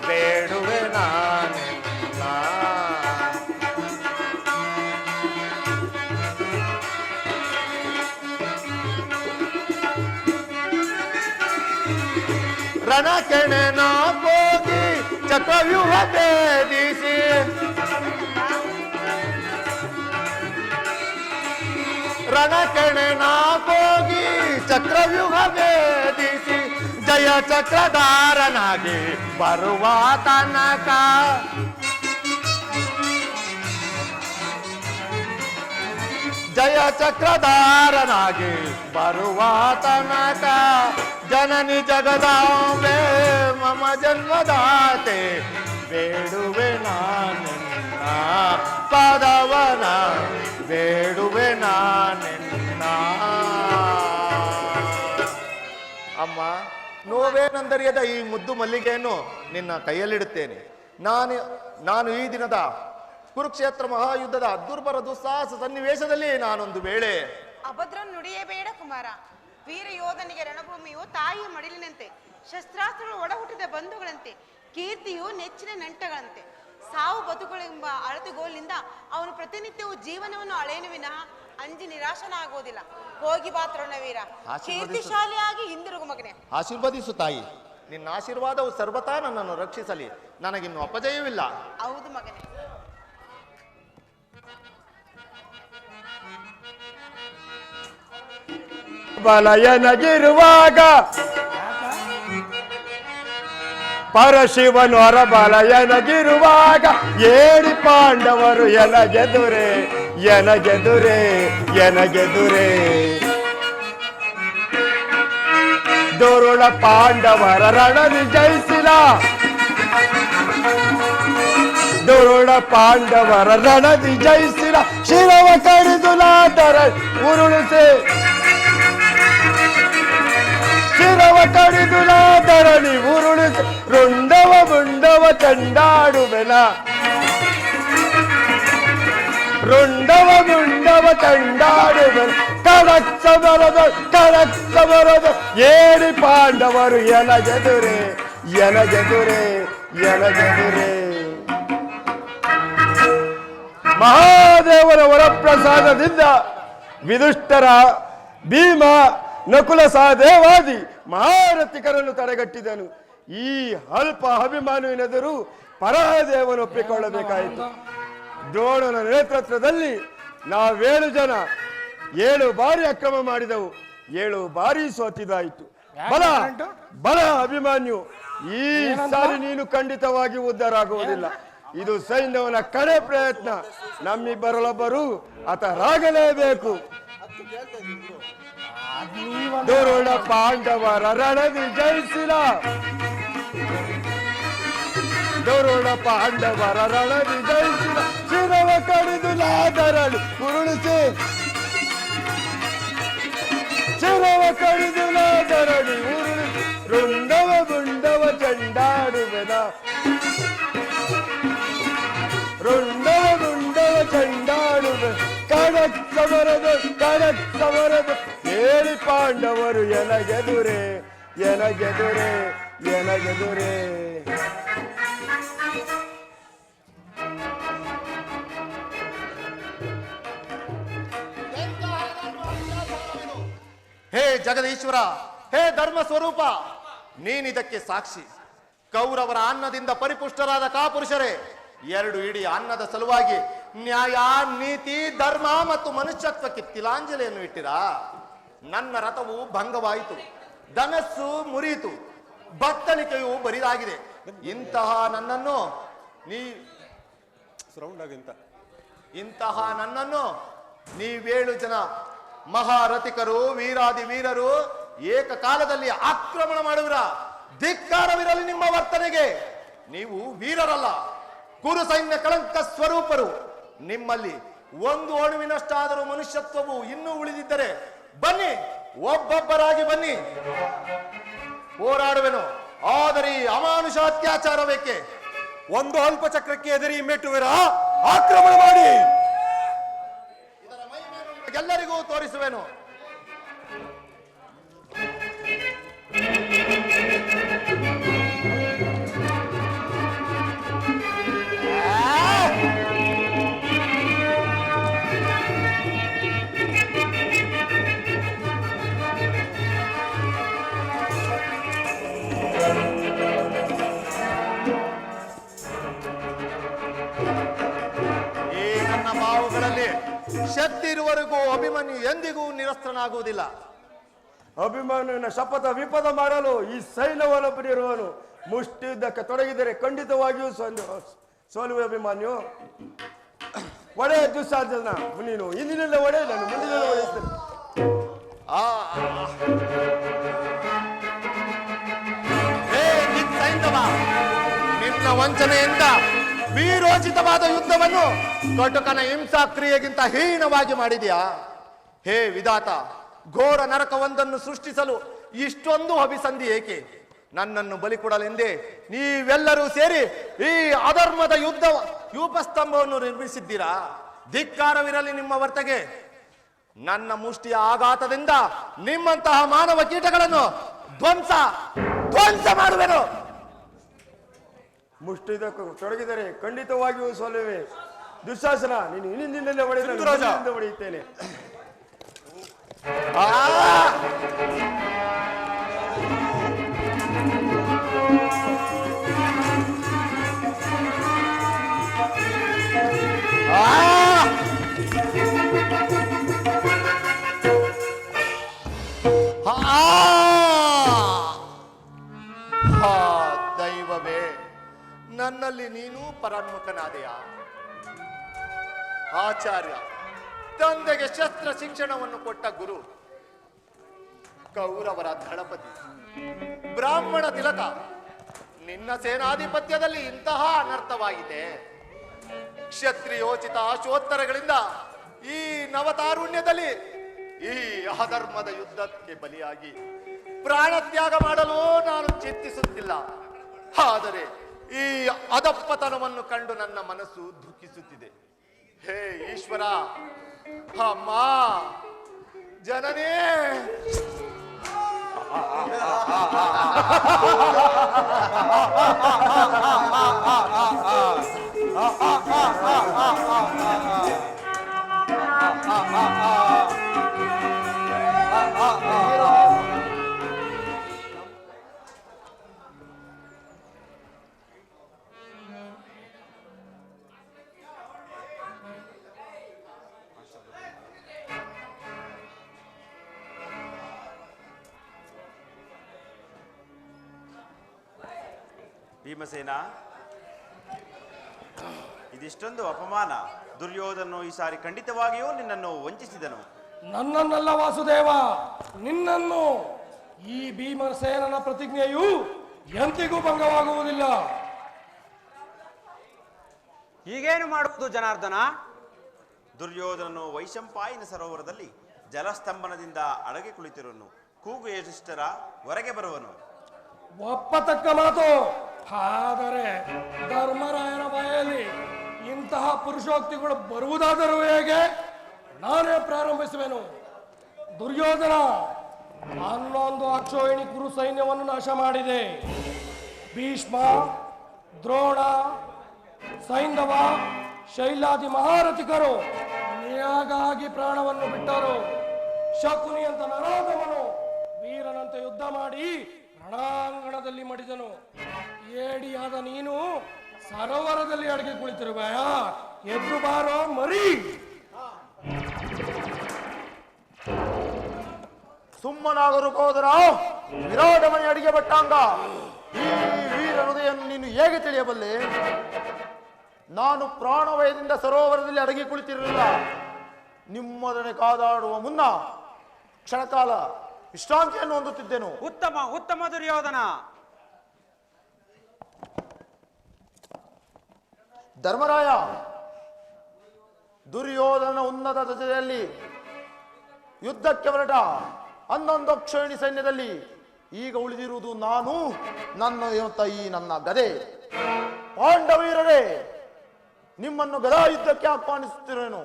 ಬೇಡುವೆ ನಾನಿನ್ನ. ರಣಕೆಣೆ ನಾ ಹೋಗಿ ಚಕ್ರವ್ಯೂಹ ಭೇದಿಸಿ, ರಣಕೆಣೆ ನಾ ಹೋಗಿ ಚಕ್ರವ್ಯೂಹ ಭೇದಿಸಿ, ಜಯ ಚಕ್ರಧಾರನಾಗಿ ಬರುವ ತನಕ, ಜಯ ಚಕ್ರಧಾರನಾಗಿ ಬರುವ ತನಕ. ಜನನಿ ಜಗದಾಂಬೆ ಮಮ ಜನ್ಮದಾತೆ ಬೇಡುವೆ ನಾನಿನ್ನ, ಪದವನ ಬೇಡುವೆ ನಾನಿನ್ನ. ಅಮ್ಮ, ನೋವೇನೆಂದರಿಯದ ಈ ಮುದ್ದು ಮಲ್ಲಿಗೆಯನ್ನು ನಿನ್ನ ಕೈಯಲ್ಲಿಡುತ್ತೇನೆ. ನಾನು ಈ ದಿನದ ಕುರುಕ್ಷೇತ್ರ ಮಹಾಯುದ್ಧದ ದುರ್ಬರ ದುಸ್ಸಾಹಸ ಸನ್ನಿವೇಶದಲ್ಲಿ ನಾನೊಂದು ವೇಳೆ ಅಭದ್ರ ನುಡಿಯಬೇಡ ಕುಮಾರ. ವೀರ ಯೋಧನಿಗೆ ರಣಭೂಮಿಯು ತಾಯಿಯ ಮಡಿಲಿನಂತೆ, ಶಸ್ತ್ರಾಸ್ತ್ರಗಳು ಒಡಹುಟ್ಟಿದ ಬಂಧುಗಳಂತೆ, ಕೀರ್ತಿಯು ನೆಚ್ಚಿನ ನಂಟಗಳಂತೆ. ಸಾವು ಬದುಕುಗಳೆಂಬ ಅಳತೆಗೋಲಿನಿಂದ ಅವನು ಪ್ರತಿನಿತ್ಯವೂ ಜೀವನವನ್ನು ಅಳೆಯನು ವಿನಃ ಅಂಜಿ ನಿರಾಶನಾಗುವುದಿಲ್ಲ. ಹೋಗಿ ಬಾ ತರುಣವೀರ, ಕೀರ್ತಿಶಾಲಿಯಾಗಿ ಹಿಂದಿರುಗು ಮಗನೇ. ಆಶೀರ್ವದಿಸು ತಾಯಿ. ನಿನ್ನ ಆಶೀರ್ವಾದವು ಸರ್ವತಾ ನನ್ನನ್ನು ರಕ್ಷಿಸಲಿ. ನನಗಿನ್ನು ಅಪಜಯವಿಲ್ಲ. ಹೌದು ಮಗನೇ. ಬಲಯನಗಿರುವಾಗ ಪರಶಿವನು ಹೊರಬಲಯನಗಿರುವಾಗ ಏಳಿ ಪಾಂಡವರು ಎನಗೆದುರೆ ಎನಗೆದುರೆ ಎನಗೆದುರೆ. ದುರುಳ ಪಾಂಡವರ ರಣದಿ ಜಯಿಸಿಲ, ದುರುಳ ಪಾಂಡವರ ರಣದಿ ಜಯಿಸಿಲ. ಶಿರವ ಕಡಿದುಲಾದರ ಉರುಳಿಸಿ, ಶಿರವ ಕಡಿದುಲಾದರನಿ ಉರುಳಿಸಿ. ರುಂಡವ ಮುಂಡವ ಚಂಡಾಡುವೆನ, ರುಂಡವ ಮುಂಡವ ಚಂಡಾಡುವೆನ. ಕಡಕ್ಸ ಬರದ ಏಳಿ ಪಾಂಡವರು ಎನಗೆದುರೆ ಎನಗೆದುರೆ ಎನಗೆದುರೆ. ಮಹಾದೇವರ ವರಪ್ರಸಾದದಿಂದ ವಿದುಷ್ಟರ, ಭೀಮ, ನಕುಲ ಸಹದೇವಾದಿ ಮಹಾರಥಿಕರನ್ನು ತಡೆಗಟ್ಟಿದನು. ಈ ಅಲ್ಪ ಅಭಿಮಾನುವಿನೆದುರು ಪರದೇವನು ಒಪ್ಪಿಕೊಳ್ಳಬೇಕಾಯಿತು. ದ್ರೋಣನ ನೇತೃತ್ವದಲ್ಲಿ ನಾವೇಳು ಜನ 7 ಬಾರಿ ಅಕ್ರಮ ಮಾಡಿದೆವು, 7 ಬಾರಿ ಸೋತಿದಾಯಿತು. ಬಲ ಅಭಿಮಾನ್ಯು, ಈ ಸಾರಿ ನೀನು ಖಂಡಿತವಾಗಿ ಉದ್ಧಾರ ಆಗುವುದಿಲ್ಲ. ಇದು ಸೈನ್ಯವನ ಕಡೆ ಪ್ರಯತ್ನ. ನಮ್ಮಿಬ್ಬರಲ್ಲೊಬ್ಬರು ಹತರಾಗಲೇಬೇಕು. ದುರುಳ ಪಾಂಡವರ ರಣದಿ ಜಯಿಸಿದ, ದುರುಳ ಪಾಂಡವರ ರಣದಿ ಜಯಿಸಿದ, ಶಿರವ ಕಡಿದು ನಾದರಳು ಉರುಳಿಸಿ, ಶಿರವ ಕಡಿದು ನಾದರಳು ಉರುಳಿಸಿ, ರುಂಡವ ಗುಂಡವ ಚಂಡಾಡುವೆನ, ರುಂಡವ ಗುಂಡವ ಚಂಡಾಡುವೆ, ಕಣಕ್ ಸಮರದ ಹೇಳಿ ಪಾಂಡವರು ಎನಗೆದುರೆ, ಎನಗೆದುರೆ, ಎನಗೆದುರೆ. ಹೇ ಜಗದೀಶ್ವರ, ಹೇ ಧರ್ಮ ಸ್ವರೂಪ, ನೀನಿದಕ್ಕೆ ಸಾಕ್ಷಿ. ಕೌರವರ ಅನ್ನದಿಂದ ಪರಿಪುಷ್ಟರಾದ ಕಾಪುರುಷರೇ, ಎರಡು ಇಡೀ ಅನ್ನದ ಸಲುವಾಗಿ ನ್ಯಾಯ, ನೀತಿ, ಧರ್ಮ ಮತ್ತು ಮನುಷ್ಯತ್ವಕ್ಕೆ ತಿಲಾಂಜಲಿಯನ್ನು ಇಟ್ಟಿರಾ. ನನ್ನ ರಥವು ಭಂಗವಾಯಿತು, ಧನಸ್ಸು ಮುರಿಯಿತು, ಬತ್ತಳಿಕೆಯು ಬರಿದಾಗಿದೆ. ಇಂತಹ ನನ್ನನ್ನು ನೀವೇಳು ಜನ ಮಹಾರಥಿಕರು, ವೀರಾದಿ ವೀರರು ಏಕಕಾಲದಲ್ಲಿ ಆಕ್ರಮಣ ಮಾಡುವಿರ. ಧಿಕ್ಕಾರವಿರಲಿ ನಿಮ್ಮ ವರ್ತನೆಗೆ. ನೀವು ವೀರರಲ್ಲ, ಕುರು ಸೈನ್ಯ ಕಳಂಕ ಸ್ವರೂಪರು. ನಿಮ್ಮಲ್ಲಿ ಒಂದು ಅಣುವಿನಷ್ಟಾದರೂ ಮನುಷ್ಯತ್ವವು ಇನ್ನೂ ಉಳಿದಿದ್ದರೆ ಬನ್ನಿ, ಒಬ್ಬೊಬ್ಬರಾಗಿ ಬನ್ನಿ, ಹೋರಾಡುವೆನು. ಆದರೆ ಈ ಅಮಾನುಷ ಅತ್ಯಾಚಾರ ಬೇಕೆ? ಒಂದು ಅಲ್ಪ ಚಕ್ರಕ್ಕೆ ಎದುರಿ ಮೆಟ್ಟುವಿರ? ಆಕ್ರಮಣ ಮಾಡಿ, ಇದರ ಮಹಿಮೆಯನ್ನು ಎಲ್ಲರಿಗೂ ತೋರಿಸುವೆನು. ಶಕ್ತಿ ಇರುವವರೆಗೂ ಅಭಿಮನ್ಯು ಎಂದಿಗೂ ನಿರಸ್ತ್ರನಾಗುವುದಿಲ್ಲ. ಅಭಿಮನ್ಯುವಿನ ಶಪಥ ವಿಪದ ಮಾಡಲು ಈ ಸೈನ್ಯವನ್ನು ಬಿಡಿರುವನು. ಮುಷ್ಟಿಯುದ್ಧಕ್ಕೆ ತೊಡಗಿದರೆ ಖಂಡಿತವಾಗಿಯೂ ಸೋಲುವೆ ಅಭಿಮನ್ಯು. ಒಡೆಯ ದುಸ್ಸಾಧನ, ನೀನು ಹಿಂದಿನಿಂದ ಒಡೆಯ, ನಾನು ಮುಂದಿನಿಂದ ಒಡೆಯುತ್ತೇನೆ. ನಿನ್ನ ವಂಚನೆಯಿಂದ ವೀರೋಚಿತವಾದ ಯುದ್ಧವನ್ನು ಕಟುಕನ ಹಿಂಸಾ ಕ್ರಿಯೆಗಿಂತ ಹೀನವಾಗಿ ಮಾಡಿದೆಯಾ? ಹೇ ವಿಧಾತ, ಘೋರ ನರಕವೊಂದನ್ನು ಸೃಷ್ಟಿಸಲು ಇಷ್ಟೊಂದು ಅಭಿಸಂಧಿ ಏಕೆ? ನನ್ನನ್ನು ಬಲಿ ಕೊಡಲೆಂದೇ ನೀವೆಲ್ಲರೂ ಸೇರಿ ಈ ಅಧರ್ಮದ ಯೂಪಸ್ತಂಭವನ್ನು ನಿರ್ಮಿಸಿದ್ದೀರಾ. ಧಿಕ್ಕಾರವಿರಲಿ ನಿಮ್ಮ ವರ್ತನೆಗೆ. ನನ್ನ ಮುಷ್ಟಿಯ ಆಘಾತದಿಂದ ನಿಮ್ಮಂತಹ ಮಾನವ ಕೀಟಗಳನ್ನು ಧ್ವಂಸ ಮಾಡುವೆನು. ಮುಷ್ಟಿಯುದ್ಧಕ್ಕೆ ತೊಡಗಿದರೆ ಖಂಡಿತವಾಗಿಯೂ ಸೋಲುವೆ. ದುಶ್ಯಾಸನ, ನೀನು ಇನ್ನಿಂದಲೇ ಹೊಡೆಯುತ್ತೇನೆ. ದೈವವೇ, ನನ್ನಲ್ಲಿ ನೀನು ಪರಾನ್ಮುಖನಾದೆಯಾ? ಆಚಾರ್ಯ, ತಂದೆಗೆ ಶಸ್ತ್ರ ಶಿಕ್ಷಣವನ್ನು ಕೊಟ್ಟ ಗುರು, ಕೌರವರ ದಳಪತಿ, ಬ್ರಾಹ್ಮಣ ತಿಲಕ, ನಿನ್ನ ಸೇನಾಧಿಪತ್ಯದಲ್ಲಿ ಇಂತಹ ಅನರ್ಥವಾಗಿದೆ. ಕ್ಷತ್ರಿಯೋಚಿತ ಆಶೋತ್ತರಗಳಿಂದ ಈ ನವತಾರುಣ್ಯದಲ್ಲಿ ಈ ಅಧರ್ಮದ ಯುದ್ಧಕ್ಕೆ ಬಲಿಯಾಗಿ ಪ್ರಾಣತ್ಯಾಗ ಮಾಡಲು ನಾನು ಚಿಂತಿಸುತ್ತಿಲ್ಲ. ಆದರೆ ಈ ಅಧಪ್ಪತನವನ್ನು ಕಂಡು ನನ್ನ ಮನಸ್ಸು ದುಃಖಿಸುತ್ತಿದೆ. ಹೇ ಈಶ್ವರ, ಅಮ್ಮ, ಜನನೇ, ಭೀಮಸೇನ, ಇದೆಷ್ಟೊಂದು ಅಪಮಾನ. ದುರ್ಯೋಧನನು ಈ ಸಾರಿ ಖಂಡಿತವಾಗಿಯೂ ನಿನ್ನನ್ನು ವಂಚಿಸಿದನು. ನನ್ನನ್ನಲ್ಲ ವಾಸುದೇವ, ನಿನ್ನನ್ನು. ಈ ಭೀಮಸೇನನ ಪ್ರತಿಜ್ಞೆಯು ಎಂದಿಗೂ ಭಂಗವಾಗುವುದಿಲ್ಲ. ಈಗೇನು ಮಾಡುವುದು ಜನಾರ್ದನ? ದುರ್ಯೋಧನನು ವೈಶಂಪಾಯನ ಸರೋವರದಲ್ಲಿ ಜಲಸ್ತಂಭನದಿಂದ ಅಡಗಿ ಕುಳಿತಿರುವನು. ಕೂಗು ಯಧಿಷ್ಠರ, ಹೊರಗೆ ಬರುವನು. ಒಪ್ಪತಕ್ಕ ಮಾತು. ಆದರೆ ಧರ್ಮರಾಯನ ಬಾಯಲ್ಲಿ ಇಂತಹ ಪುರುಷೋಕ್ತಿಗಳು ಬರುವುದಾದರೂ ಹೇಗೆ? ನಾನೇ ಪ್ರಾರಂಭಿಸುವೆನು. ದುರ್ಯೋಧನ 11 ಅಕ್ಷೋಹಿಣಿ ಕುರು ಸೈನ್ಯವನ್ನು ನಾಶ ಮಾಡಿದೆ. ಭೀಷ್ಮ, ದ್ರೋಣ, ಸೈಂಧವ, ಶೈಲಾದಿ ಮಹಾರಥಿಕರು ನಿನಗಾಗಿ ಪ್ರಾಣವನ್ನು ಬಿಟ್ಟರು. ಶಕುನಿ ಅಂತ ನರಾಧಮನು ವೀರನಂತೆ ಯುದ್ಧ ಮಾಡಿ ರಣಾಂಗಣದಲ್ಲಿ ಮಡಿದನು. ಏಡಿಯಾದ ನೀನು ಸರೋವರದಲ್ಲಿ ಅಡಗಿ ಕುಳಿತಿರುವೆಯಾ? ಎದ್ದು ಬಾರೋ ಮರಿ. ಸುಮ್ಮನಾಗರು ಹೋದರ ವಿರಾಟ ಮನೆ ಅಡಿಗೆ ಬಟ್ಟಾಂಗ. ಈ ವೀರ ಹೃದಯನ್ನು ನೀನು ಹೇಗೆ ತಿಳಿಯಬಲ್ಲೆ? ನಾನು ಪ್ರಾಣವಯದಿಂದ ಸರೋವರದಲ್ಲಿ ಅಡಗಿ ಕುಳಿತಿರಲಿಲ್ಲ. ನಿಮ್ಮೊಡನೆ ಕಾದಾಡುವ ಮುನ್ನ ಕ್ಷಣಕಾಲ ವಿಶ್ರಾಂತಿಯನ್ನು ಹೊಂದುತ್ತಿದ್ದೆನು. ಉತ್ತಮ ಉತ್ತಮ ದುರ್ಯೋಧನ. ಧರ್ಮರಾಯ, ದುರ್ಯೋಧನ ಉನ್ನತ ದಶೆಯಲ್ಲಿ ಯುದ್ಧಕ್ಕೆ ಹೊರಟ 11 ಅಕ್ಷೋಹಿಣಿ ಸೈನ್ಯದಲ್ಲಿ ಈಗ ಉಳಿದಿರುವುದು ನಾನು, ನನ್ನ ಗದೆ. ಪಾಂಡವೀರರೇ, ನಿಮ್ಮನ್ನು ಗದಾ ಯುದ್ಧಕ್ಕೆ ಆಹ್ವಾನಿಸುತ್ತಿರುವೆನು.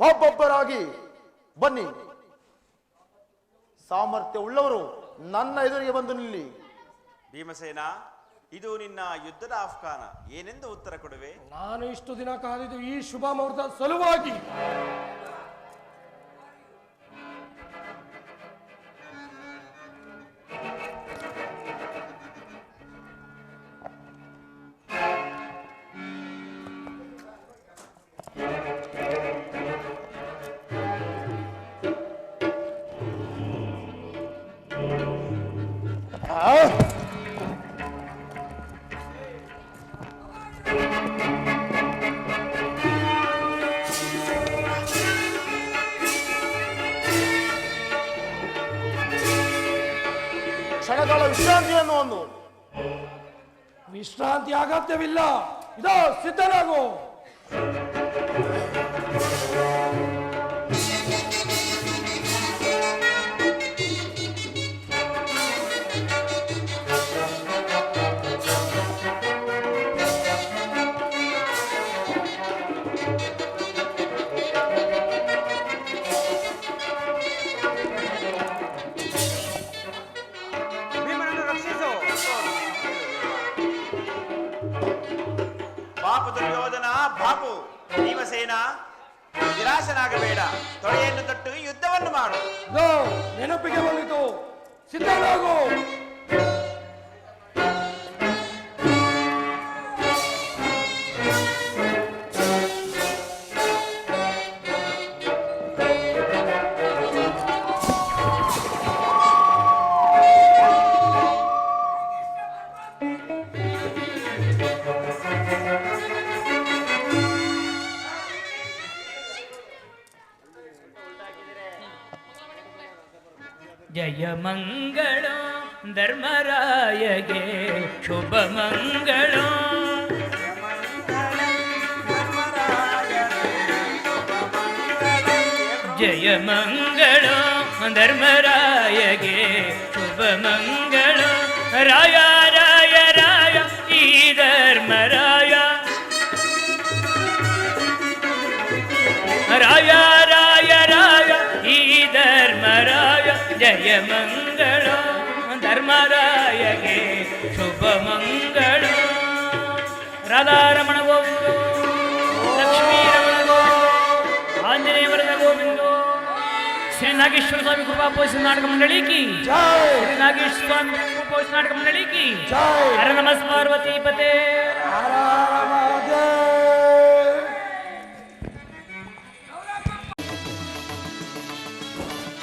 ಒಬ್ಬೊಬ್ಬರಾಗಿ ಬನ್ನಿ. ಸಾಮರ್ಥ್ಯ ಉಳ್ಳವರು ನನ್ನ ಎದುರಿಗೆ ಬಂದು ನಿಲ್ಲಿ. ಭೀಮಸೇನ, ಇದು ನಿನ್ನ ಯುದ್ಧದ ಆಹ್ವಾನ. ಏನೆಂದು ಉತ್ತರ ಕೊಡುವೆ? ನಾನು ಇಷ್ಟು ದಿನ ಕಾದಿದ್ದು ಈ ಶುಭ ಮುಹೂರ್ತದ ಸಲುವಾಗಿ. ಕ್ಷಣಕಾಲ ವಿಶ್ರಾಂತಿಯನ್ನು ಒಂದು. ವಿಶ್ರಾಂತಿ ಅಗತ್ಯವಿಲ್ಲ. ಇದೋ ಸಿದ್ಧನಾಗು. ಭೀಮನನ್ನು ರಕ್ಷಿಸು. ಪಾಪು ದುರ್ಯೋಧನ, ಬಾಪು. ಭೀಮಸೇನ, ನಿರಾಶನಾಗಬೇಡ. ತೊಡೆಯನ್ನು ತೊಟ್ಟು ಯುದ್ಧವನ್ನು ಮಾಡು. ಇದೋ ನೆನಪಿಗೆ ಬಂದಿತು. ಸಿದ್ಧನಾಗು. ಜಯ ಮಂಗಳ ಧರ್ಮರಾಯಗೆ ಶುಭ ಮಂಗಳ. ಜಯ ಮಂಗಳ ಧರ್ಮರಾಯಗೆ ಶುಭ ಮಂಗಳ. ರಾಯ ರಾಯ ರಾಯ ಈ ಧರ್ಮರಾಯ. ರಾಯ ರಾಯ ರಾಯ ಈ ಧರ್ಮರಾಯ. ಜಯ ಮಂಗಳ ಧರ್ಮರಾಯಗೆ ಶುಭ ಮಂಗಳ. ರಾಧಾರಮಣ ಗೋವಿಂದೋ, ಲಕ್ಷ್ಮೀರಮಣ ಗೋವಿಂದೋ, ಆಂಜನೇಯವರದ ಗೋವಿಂದೋ. ಶ್ರೀ ನಾಗೇಶ್ವರ ಸ್ವಾಮಿ ಕೃಪಾ ಪೋಷಿತ ನಾಟಕ ಮಂಡಳಿ ಕಿ ಜೈ. ಶ್ರೀ ನಾಗೇಶ್ವರ ಸ್ವಾಮಿ ಕೃಪಾ ಪೋಷಿತ ನಾಟಕ ಮಂಡಳಿ ಕಿ ಜೈ. ಹರ ನಮಃ ಪಾರ್ವತಿ ಪತೆ. ಹರ ಹರ